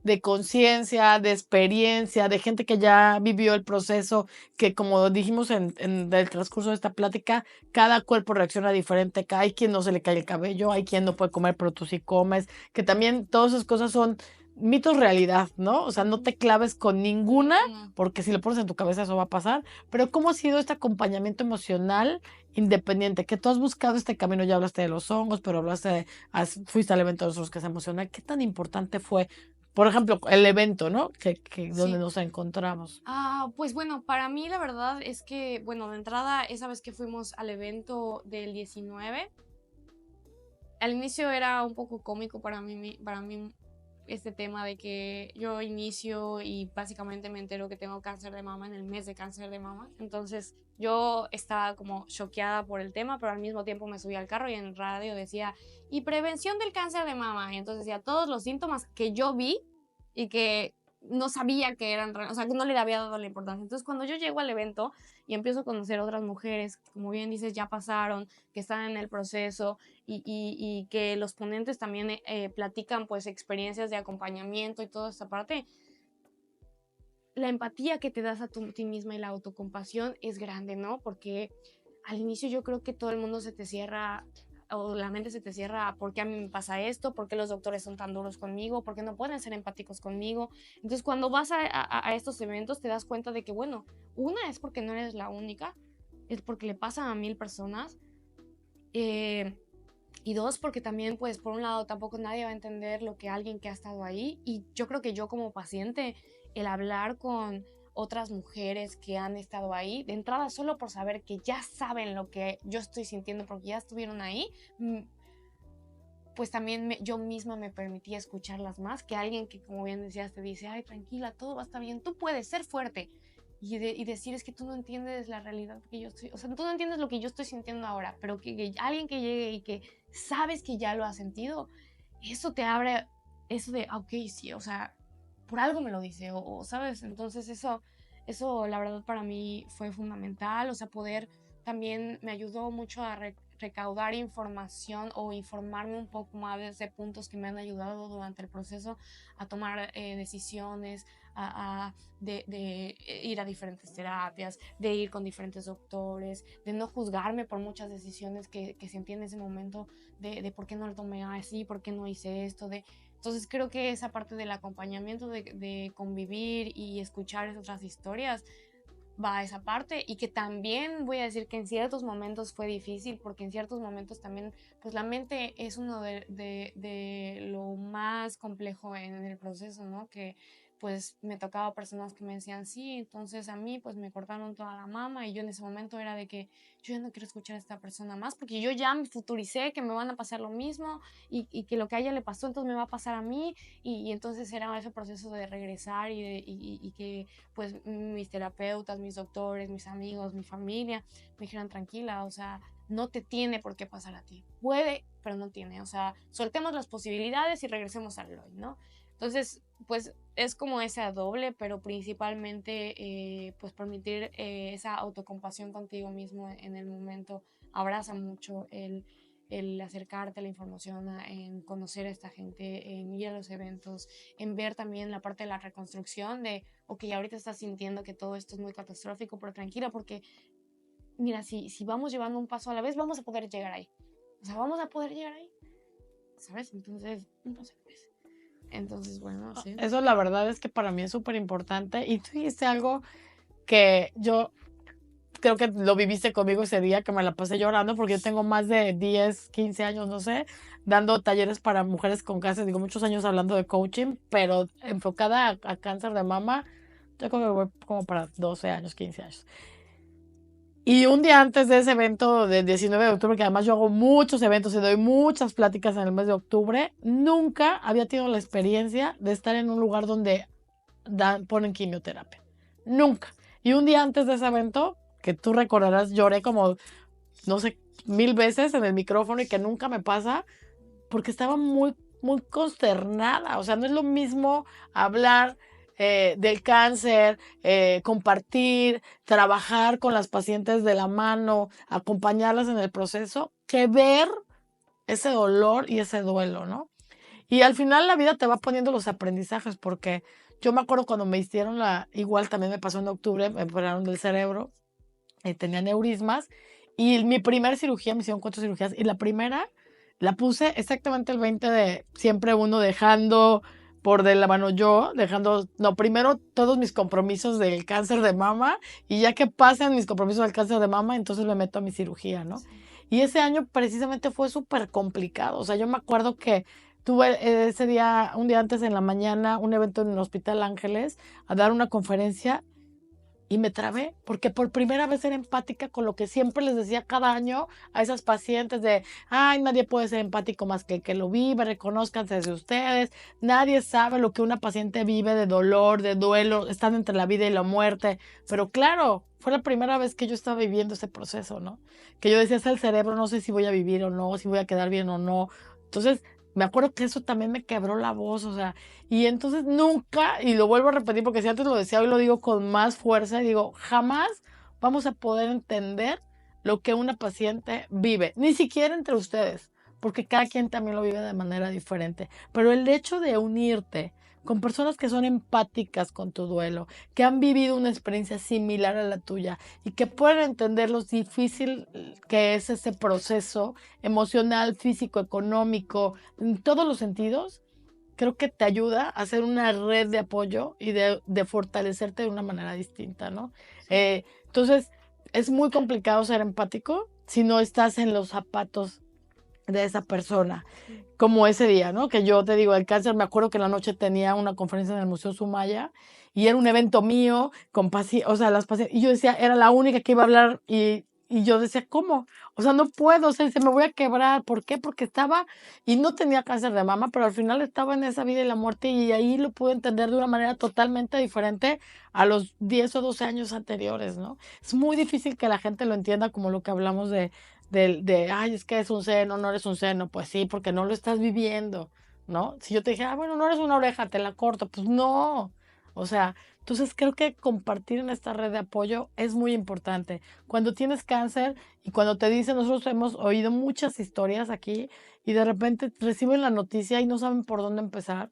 de conciencia, de experiencia, de gente que ya vivió el proceso, que como dijimos en el transcurso de esta plática, cada cuerpo reacciona diferente, hay quien no se le cae el cabello, hay quien no puede comer, pero tú sí comes, que también todas esas cosas son mitos realidad, ¿no? O sea, no te claves con ninguna, porque si lo pones en tu cabeza eso va a pasar, pero ¿cómo ha sido este acompañamiento emocional independiente? Que tú has buscado este camino, ya hablaste de los hongos, pero fuiste al evento de nosotros que se emociona, ¿qué tan importante fue? Por ejemplo, el evento, ¿no? Donde Sí. nos encontramos. Pues bueno, para mí la verdad es que, bueno, de entrada, esa vez que fuimos al evento del 19, al inicio era un poco cómico para mí este tema de que yo inicio y básicamente me entero que tengo cáncer de mama en el mes de cáncer de mama. Entonces yo estaba como choqueada por el tema, pero al mismo tiempo me subí al carro y en radio decía, y prevención del cáncer de mama. Y entonces decía todos los síntomas que yo vi y que no sabía que eran, o sea, que no le había dado la importancia. Entonces cuando yo llego al evento y empiezo a conocer otras mujeres, como bien dices, ya pasaron, que están en el proceso, y que los ponentes también platican pues experiencias de acompañamiento y toda esta parte, la empatía que te das a ti misma y la autocompasión es grande, ¿no? Porque al inicio yo creo que todo el mundo se te cierra o la mente se te cierra, ¿por qué a mí me pasa esto? ¿Por qué los doctores son tan duros conmigo? ¿Por qué no pueden ser empáticos conmigo? Entonces cuando vas a estos eventos te das cuenta de que, bueno, una es porque no eres la única, es porque le pasa a 1000 personas, y dos, porque también, pues, por un lado, tampoco nadie va a entender lo que alguien que ha estado ahí. Y yo creo que yo como paciente, el hablar con otras mujeres que han estado ahí, de entrada solo por saber que ya saben lo que yo estoy sintiendo porque ya estuvieron ahí, pues también yo misma me permitía escucharlas más que alguien que, como bien decías, te dice, ay, tranquila, todo va a estar bien, tú puedes ser fuerte. Y decir, es que tú no entiendes la realidad que yo estoy, o sea, tú no entiendes lo que yo estoy sintiendo ahora, pero que alguien que llegue y que sabes que ya lo ha sentido, eso te abre eso de, ok, sí, o sea, por algo me lo dice, ¿sabes? Entonces eso la verdad para mí fue fundamental, o sea, poder también me ayudó mucho a recaudar información o informarme un poco más de puntos que me han ayudado durante el proceso a tomar decisiones, de ir a diferentes terapias, de ir con diferentes doctores, de no juzgarme por muchas decisiones que sentí en ese momento, de por qué no lo tomé así, por qué no hice esto, entonces creo que esa parte del acompañamiento, de convivir y escuchar otras historias, va a esa parte, y que también voy a decir que en ciertos momentos fue difícil porque en ciertos momentos también pues la mente es uno de lo más complejo en el proceso, ¿no? Que pues me tocaba personas que me decían sí, entonces a mí pues me cortaron toda la mama y yo en ese momento era de que yo ya no quiero escuchar a esta persona más porque yo ya me futuricé que me van a pasar lo mismo y que lo que a ella le pasó entonces me va a pasar a mí, y entonces era ese proceso de regresar y que pues mis terapeutas, mis doctores, mis amigos, mi familia me dijeran tranquila, o sea, no te tiene por qué pasar a ti. Puede, pero no tiene. O sea, soltemos las posibilidades y regresemos al hoy, ¿no? Entonces, pues es como esa doble, pero principalmente pues permitir esa autocompasión contigo mismo en el momento. Abraza mucho el acercarte a la información, en conocer a esta gente, en ir a los eventos, en ver también la parte de la reconstrucción de, ok, ahorita estás sintiendo que todo esto es muy catastrófico, pero tranquila porque, mira, si vamos llevando un paso a la vez, vamos a poder llegar ahí. O sea, vamos a poder llegar ahí, ¿sabes? Entonces, un paso a la vez. Entonces, bueno, sí. Eso la verdad es que para mí es súper importante. Y tú dijiste algo que yo creo que lo viviste conmigo ese día, que me la pasé llorando, porque yo tengo más de 10, 15 años, no sé, dando talleres para mujeres con cáncer, digo, muchos años hablando de coaching, pero enfocada a cáncer de mama, yo creo que voy como para 12 años, 15 años. Y un día antes de ese evento del 19 de octubre, que además yo hago muchos eventos y doy muchas pláticas en el mes de octubre, nunca había tenido la experiencia de estar en un lugar donde ponen quimioterapia. Nunca. Y un día antes de ese evento, que tú recordarás, lloré como, no sé, 1000 veces en el micrófono y que nunca me pasa, porque estaba muy, muy consternada. O sea, no es lo mismo hablar del cáncer, compartir, trabajar con las pacientes de la mano, acompañarlas en el proceso, que ver ese dolor y ese duelo, ¿no? Y al final la vida te va poniendo los aprendizajes, porque yo me acuerdo cuando me hicieron igual también me pasó en octubre, me operaron del cerebro, tenía neurismas, y mi primera cirugía, me hicieron 4 cirugías, y la primera la puse exactamente el 20 de, siempre uno dejando por de la mano dejando, no, primero todos mis compromisos del cáncer de mama, y ya que pasen mis compromisos del cáncer de mama, entonces me meto a mi cirugía, ¿no? Sí. Y ese año precisamente fue súper complicado, o sea, yo me acuerdo que tuve ese día, un día antes en la mañana, un evento en el Hospital Ángeles, a dar una conferencia, y me trabé, porque por primera vez era empática con lo que siempre les decía cada año a esas pacientes de, ay, nadie puede ser empático más que el que lo vive, reconózcanse de ustedes, nadie sabe lo que una paciente vive de dolor, de duelo, están entre la vida y la muerte, pero claro, fue la primera vez que yo estaba viviendo ese proceso, ¿no? Que yo decía, es el cerebro, no sé si voy a vivir o no, si voy a quedar bien o no. Entonces, me acuerdo que eso también me quebró la voz, o sea, y entonces nunca, y lo vuelvo a repetir porque si antes lo decía, hoy lo digo con más fuerza, digo, jamás vamos a poder entender lo que una paciente vive, ni siquiera entre ustedes, porque cada quien también lo vive de manera diferente. Pero el hecho de unirte con personas que son empáticas con tu duelo, que han vivido una experiencia similar a la tuya y que pueden entender lo difícil que es ese proceso emocional, físico, económico, en todos los sentidos, creo que te ayuda a hacer una red de apoyo y de fortalecerte de una manera distinta, ¿no? Entonces, es muy complicado ser empático si no estás en los zapatos de esa persona, como ese día, ¿no? Que yo te digo, el cáncer, me acuerdo que en la noche tenía una conferencia en el Museo Sumaya y era un evento mío con pacientes, o sea, las pacientes, y yo decía, era la única que iba a hablar y yo decía, ¿cómo? O sea, no puedo, o sea, se me voy a quebrar. ¿Por qué? Porque estaba, y no tenía cáncer de mama, pero al final estaba en esa vida y la muerte y ahí lo pude entender de una manera totalmente diferente a los 10 o 12 años anteriores, ¿no? Es muy difícil que la gente lo entienda como lo que hablamos ay, es que es un seno, no eres un seno. Pues sí, porque no lo estás viviendo, ¿no? Si yo te dije, bueno, no eres una oreja, te la corto, pues no. O sea, entonces creo que compartir en esta red de apoyo es muy importante. Cuando tienes cáncer y cuando te dicen, nosotros hemos oído muchas historias aquí y de repente reciben la noticia y no saben por dónde empezar.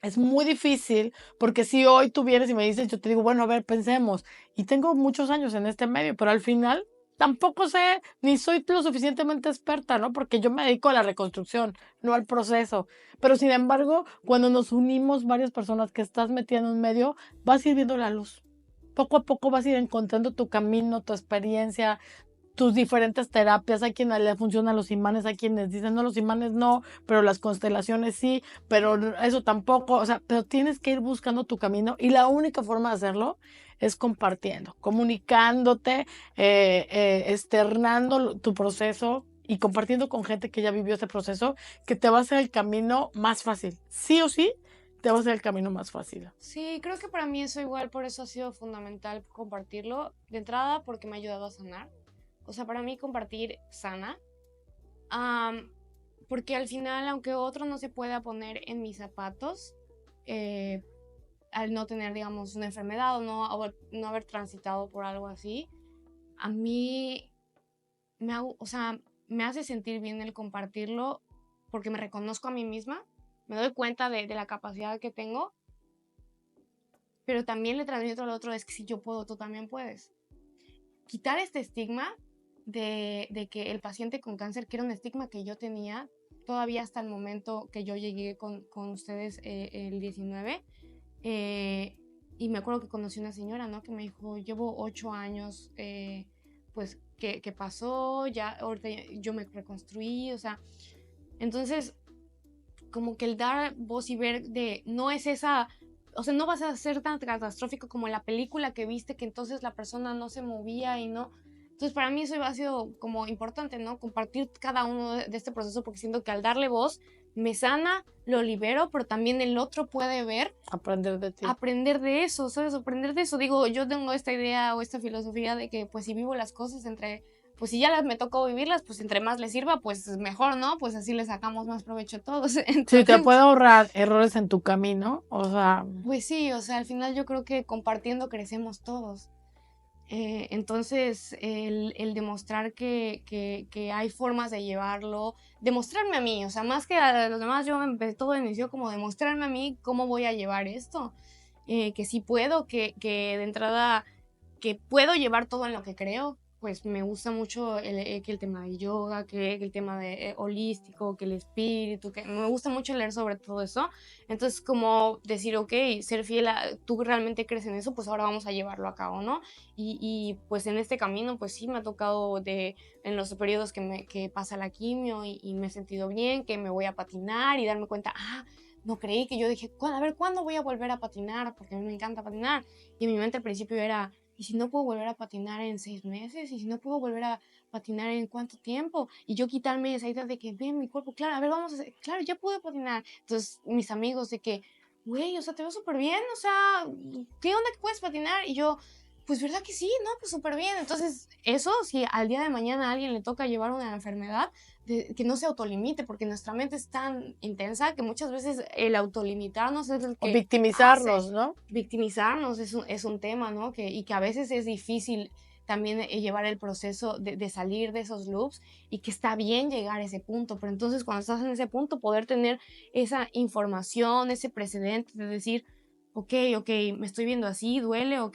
Es muy difícil porque si hoy tú vienes y me dices, yo te digo, bueno, a ver, pensemos. Y tengo muchos años en este medio, pero al final tampoco sé, ni soy lo suficientemente experta, ¿no? Porque yo me dedico a la reconstrucción, no al proceso. Pero sin embargo, cuando nos unimos varias personas que estás metiendo en un medio, vas a ir viendo la luz. Poco a poco vas a ir encontrando tu camino, tu experiencia, tus diferentes terapias. Hay quienes le funcionan los imanes, hay quienes dicen, no, los imanes no, pero las constelaciones sí, pero eso tampoco. O sea, pero tienes que ir buscando tu camino y la única forma de hacerlo es compartiendo, comunicándote, externando tu proceso y compartiendo con gente que ya vivió ese proceso, que te va a hacer el camino más fácil. Sí o sí, te va a hacer el camino más fácil. Sí, creo que para mí eso igual, por eso ha sido fundamental compartirlo. De entrada, porque me ha ayudado a sanar. O sea, para mí compartir sana. Porque al final, aunque otro no se pueda poner en mis zapatos, al no tener, digamos, una enfermedad o no haber transitado por algo así, a mí o sea, me hace sentir bien el compartirlo porque me reconozco a mí misma, me doy cuenta de la capacidad que tengo, pero también le transmito al otro, es que si yo puedo, tú también puedes. Quitar este estigma de que el paciente con cáncer, que era un estigma que yo tenía todavía hasta el momento que yo llegué con ustedes el 19, y me acuerdo que conocí una señora, ¿no? Que me dijo, llevo 8 años, pues, ¿qué pasó? Ya, ahorita yo me reconstruí, o sea, entonces, como que el dar voz y ver no es esa, o sea, no vas a ser tan catastrófico como en la película que viste, que entonces la persona no se movía y no. Entonces, para mí eso ha sido como importante, ¿no? Compartir cada uno de este proceso, porque siento que al darle voz me sana, lo libero, pero también el otro puede ver. Aprender de ti. Aprender de eso, ¿sabes? Aprender de eso. Digo, yo tengo esta idea o esta filosofía de que, pues, si vivo las cosas pues si ya me tocó vivirlas, pues entre más les sirva, pues mejor, ¿no? Pues así le sacamos más provecho a todos. Entonces, sí, te puede ahorrar errores en tu camino, o sea. Pues sí, o sea, al final yo creo que compartiendo crecemos todos. Entonces, el demostrar que hay formas de llevarlo, demostrarme a mí, o sea, más que a los demás, todo inició como demostrarme a mí cómo voy a llevar esto, que sí puedo, que de entrada, que puedo llevar todo en lo que creo. Pues me gusta mucho que el tema de yoga, que el tema de holístico, que el espíritu, que me gusta mucho leer sobre todo eso. Entonces, como decir, ok, ser fiel a, tú realmente crees en eso, pues ahora vamos a llevarlo a cabo, ¿no? Pues en este camino, pues sí, me ha tocado en los periodos que pasa la quimio y me he sentido bien, que me voy a patinar y darme cuenta, no creí, que yo dije, a ver, ¿cuándo voy a volver a patinar? Porque a mí me encanta patinar. Y en mi mente al principio era, ¿y si no puedo volver a patinar en 6 meses? ¿Y si no puedo volver a patinar en cuánto tiempo? Y yo quitarme esa idea de que, ven, mi cuerpo, claro, a ver, vamos a hacer, claro, ya pude patinar. Entonces, mis amigos de que, güey, o sea, te veo súper bien, o sea, ¿qué onda que puedes patinar? Y yo, pues, ¿verdad que sí? No, pues súper bien. Entonces, eso, si al día de mañana a alguien le toca llevar una enfermedad, que no se autolimite, porque nuestra mente es tan intensa que muchas veces el autolimitarnos es el O que hace victimizarnos, ¿no? victimizarnos, es un tema, ¿no? Y que a veces es difícil también llevar el proceso de salir de esos loops y que está bien llegar a ese punto, pero entonces cuando estás en ese punto poder tener esa información, ese precedente de decir, ok, me estoy viendo así, duele, ok,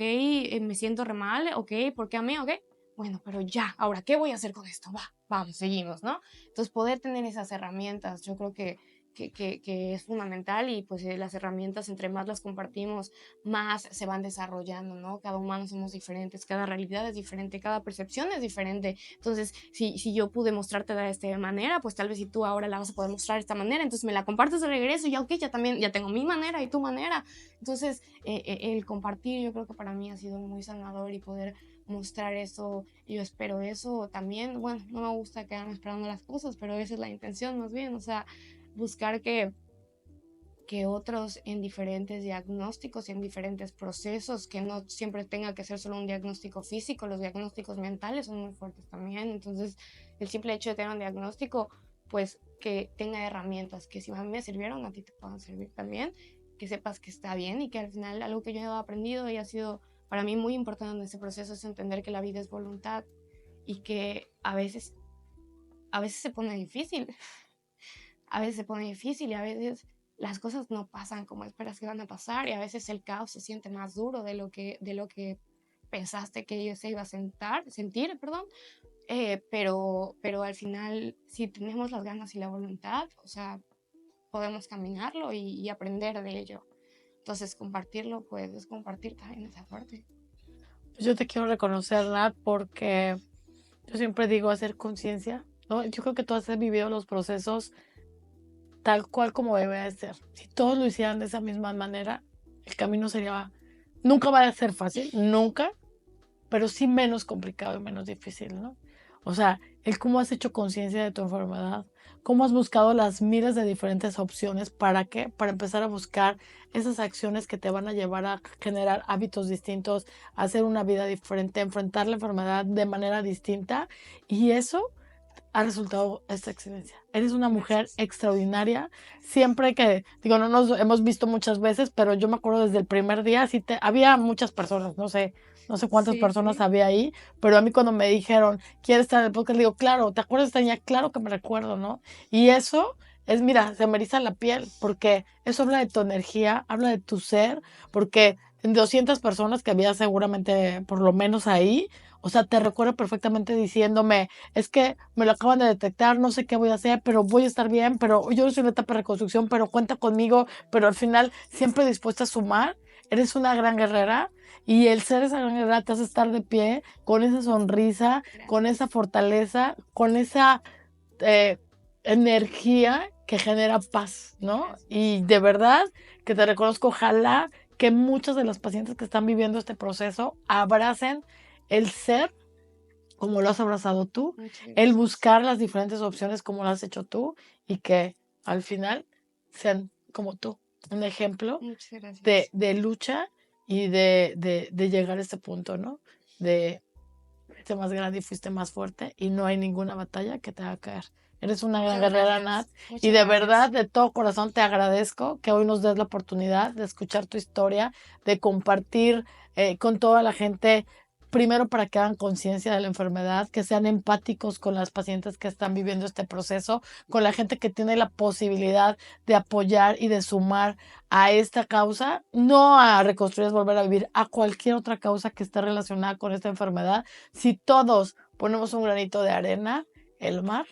me siento re mal, ok, ¿por qué a mí? Ok, bueno, pero ya, ahora, ¿qué voy a hacer con esto? Vamos, seguimos, ¿no? Entonces poder tener esas herramientas, yo creo que es fundamental y pues las herramientas entre más las compartimos, más se van desarrollando, ¿no? Cada humano somos diferentes, cada realidad es diferente, cada percepción es diferente. Entonces, si yo pude mostrarte de esta manera, pues tal vez si tú ahora la vas a poder mostrar de esta manera, entonces me la compartes de regreso y ya, ok, ya también, ya tengo mi manera y tu manera. Entonces, el compartir yo creo que para mí ha sido muy sanador y poder mostrar eso, yo espero eso también, bueno, no me gusta quedarme esperando las cosas, pero esa es la intención más bien, o sea, buscar que otros en diferentes diagnósticos y en diferentes procesos, que no siempre tenga que ser solo un diagnóstico físico, los diagnósticos mentales son muy fuertes también, entonces el simple hecho de tener un diagnóstico, pues que tenga herramientas que si a mí me sirvieron, a ti te puedan servir también, que sepas que está bien y que al final algo que yo he aprendido y ha sido para mí muy importante en ese proceso es entender que la vida es voluntad y que a veces se pone difícil, a veces se pone difícil y a veces las cosas no pasan como esperas que van a pasar y a veces el caos se siente más duro de lo que pensaste que se iba a sentir, perdón. Pero al final, si tenemos las ganas y la voluntad, o sea, podemos caminarlo y aprender de ello. Entonces, compartirlo, pues, es compartir también esa parte. Yo te quiero reconocer, Nat, porque yo siempre digo hacer conciencia, ¿no? Yo creo que tú has vivido los procesos tal cual como debe de ser. Si todos lo hicieran de esa misma manera, el camino sería, nunca va a ser fácil, nunca, pero sí menos complicado y menos difícil, ¿no? O sea, el cómo has hecho conciencia de tu enfermedad, cómo has buscado las miles de diferentes opciones, ¿para qué? Para empezar a buscar esas acciones que te van a llevar a generar hábitos distintos, a hacer una vida diferente, a enfrentar la enfermedad de manera distinta, y eso ha resultado esta excelencia. Eres una mujer Gracias. extraordinaria. Siempre que, digo, no nos hemos visto muchas veces, pero yo me acuerdo desde el primer día, había muchas personas, no sé cuántas Sí, personas sí. había ahí, pero a mí cuando me dijeron, ¿quieres estar en el podcast? Le digo, claro, ¿te acuerdas de esta niña? Claro que me recuerdo, ¿no? Y eso es, mira, se me eriza la piel, porque eso habla de tu energía, habla de tu ser, porque en 200 personas que había seguramente por lo menos ahí, o sea, te recuerdo perfectamente diciéndome, es que me lo acaban de detectar, no sé qué voy a hacer, pero voy a estar bien, pero yo no soy en la etapa de reconstrucción, pero cuenta conmigo, pero al final siempre dispuesta a sumar. Eres una gran guerrera y el ser esa gran guerrera te hace estar de pie con esa sonrisa, con Gracias. esa fortaleza, con esa eh, energía que genera paz, ¿no? Gracias. Y de verdad que te reconozco, ojalá que muchos de los pacientes que están viviendo este proceso abracen el ser como lo has abrazado tú, Muchas el gracias. buscar las diferentes opciones como lo has hecho tú y que al final sean como tú, un ejemplo Muchas de, gracias. de lucha y de llegar a este punto, ¿no? De fuiste más grande y fuiste más fuerte y no hay ninguna batalla que te haga caer. Eres una gran Muchas guerrera, Nat, gracias. y Muchas de verdad, gracias. de todo corazón, te agradezco que hoy nos des la oportunidad de escuchar tu historia, de compartir con toda la gente primero para que hagan conciencia de la enfermedad, que sean empáticos con las pacientes que están viviendo este proceso, con la gente que tiene la posibilidad de apoyar y de sumar a esta causa, no a Reconstruir es Volver a Vivir, a cualquier otra causa que esté relacionada con esta enfermedad. Si todos ponemos un granito de arena, el mar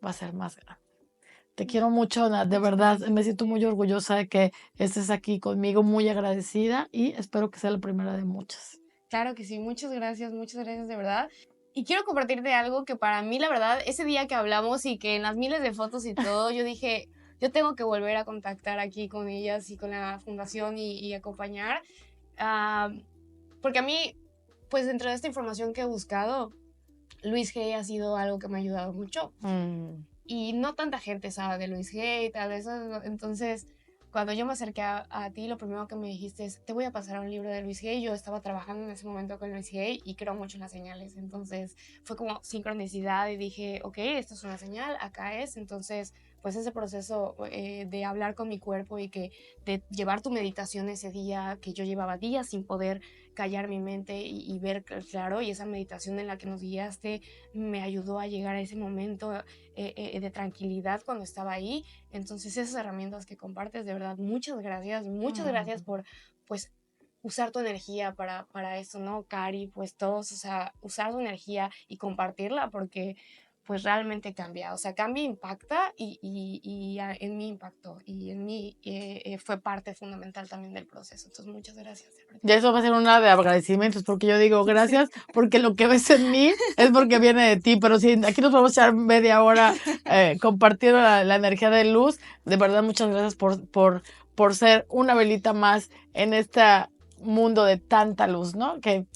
va a ser más grande. Te quiero mucho, Nat, de verdad, me siento muy orgullosa de que estés aquí conmigo, muy agradecida y espero que sea la primera de muchas. Claro que sí, muchas gracias de verdad. Y quiero compartirte algo que para mí, la verdad, ese día que hablamos y que en las miles de fotos y todo, yo dije, yo tengo que volver a contactar aquí con ellas y con la fundación y acompañar. Porque a mí, pues dentro de esta información que he buscado, Luis Hay ha sido algo que me ha ayudado mucho. Y no tanta gente sabe de Luis Hay y tal, eso. Entonces, cuando yo me acerqué a ti, lo primero que me dijiste es, te voy a pasar un libro de Luis Hay. Yo estaba trabajando en ese momento con Luis Hay y creo mucho en las señales. Entonces, fue como sincronicidad y dije, ok, esto es una señal, acá es. Entonces, pues ese proceso de hablar con mi cuerpo y de llevar tu meditación ese día, que yo llevaba días sin poder callar mi mente y ver claro, y esa meditación en la que nos guiaste me ayudó a llegar a ese momento de tranquilidad cuando estaba ahí. Entonces esas herramientas que compartes, de verdad, muchas gracias por pues usar tu energía para eso, ¿no? Cari, pues todos, o sea, usar tu energía y compartirla porque pues realmente cambia, o sea, cambia, impacta y en mí impactó y en mí fue parte fundamental también del proceso. Entonces, muchas gracias. Ya eso va a ser una de agradecimientos, porque yo digo gracias, porque lo que ves en mí es porque viene de ti, pero si aquí nos vamos a echar media hora compartiendo la energía de luz, de verdad muchas gracias por ser una velita más en este mundo de tanta luz, ¿no? Que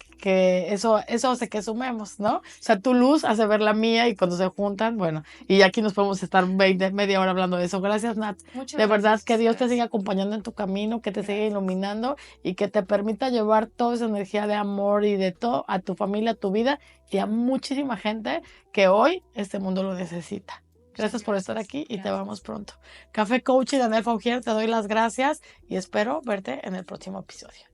eso hace que sumemos, ¿no? O sea, tu luz hace ver la mía y cuando se juntan, bueno, y aquí nos podemos estar media hora hablando de eso. Gracias, Nat. De verdad, que Dios te siga acompañando en tu camino, que te siga iluminando y que te permita llevar toda esa energía de amor y de todo a tu familia, a tu vida y a muchísima gente que hoy este mundo lo necesita. Gracias por estar aquí y te vemos pronto. Café Coach y Daniel Faugier, te doy las gracias y espero verte en el próximo episodio.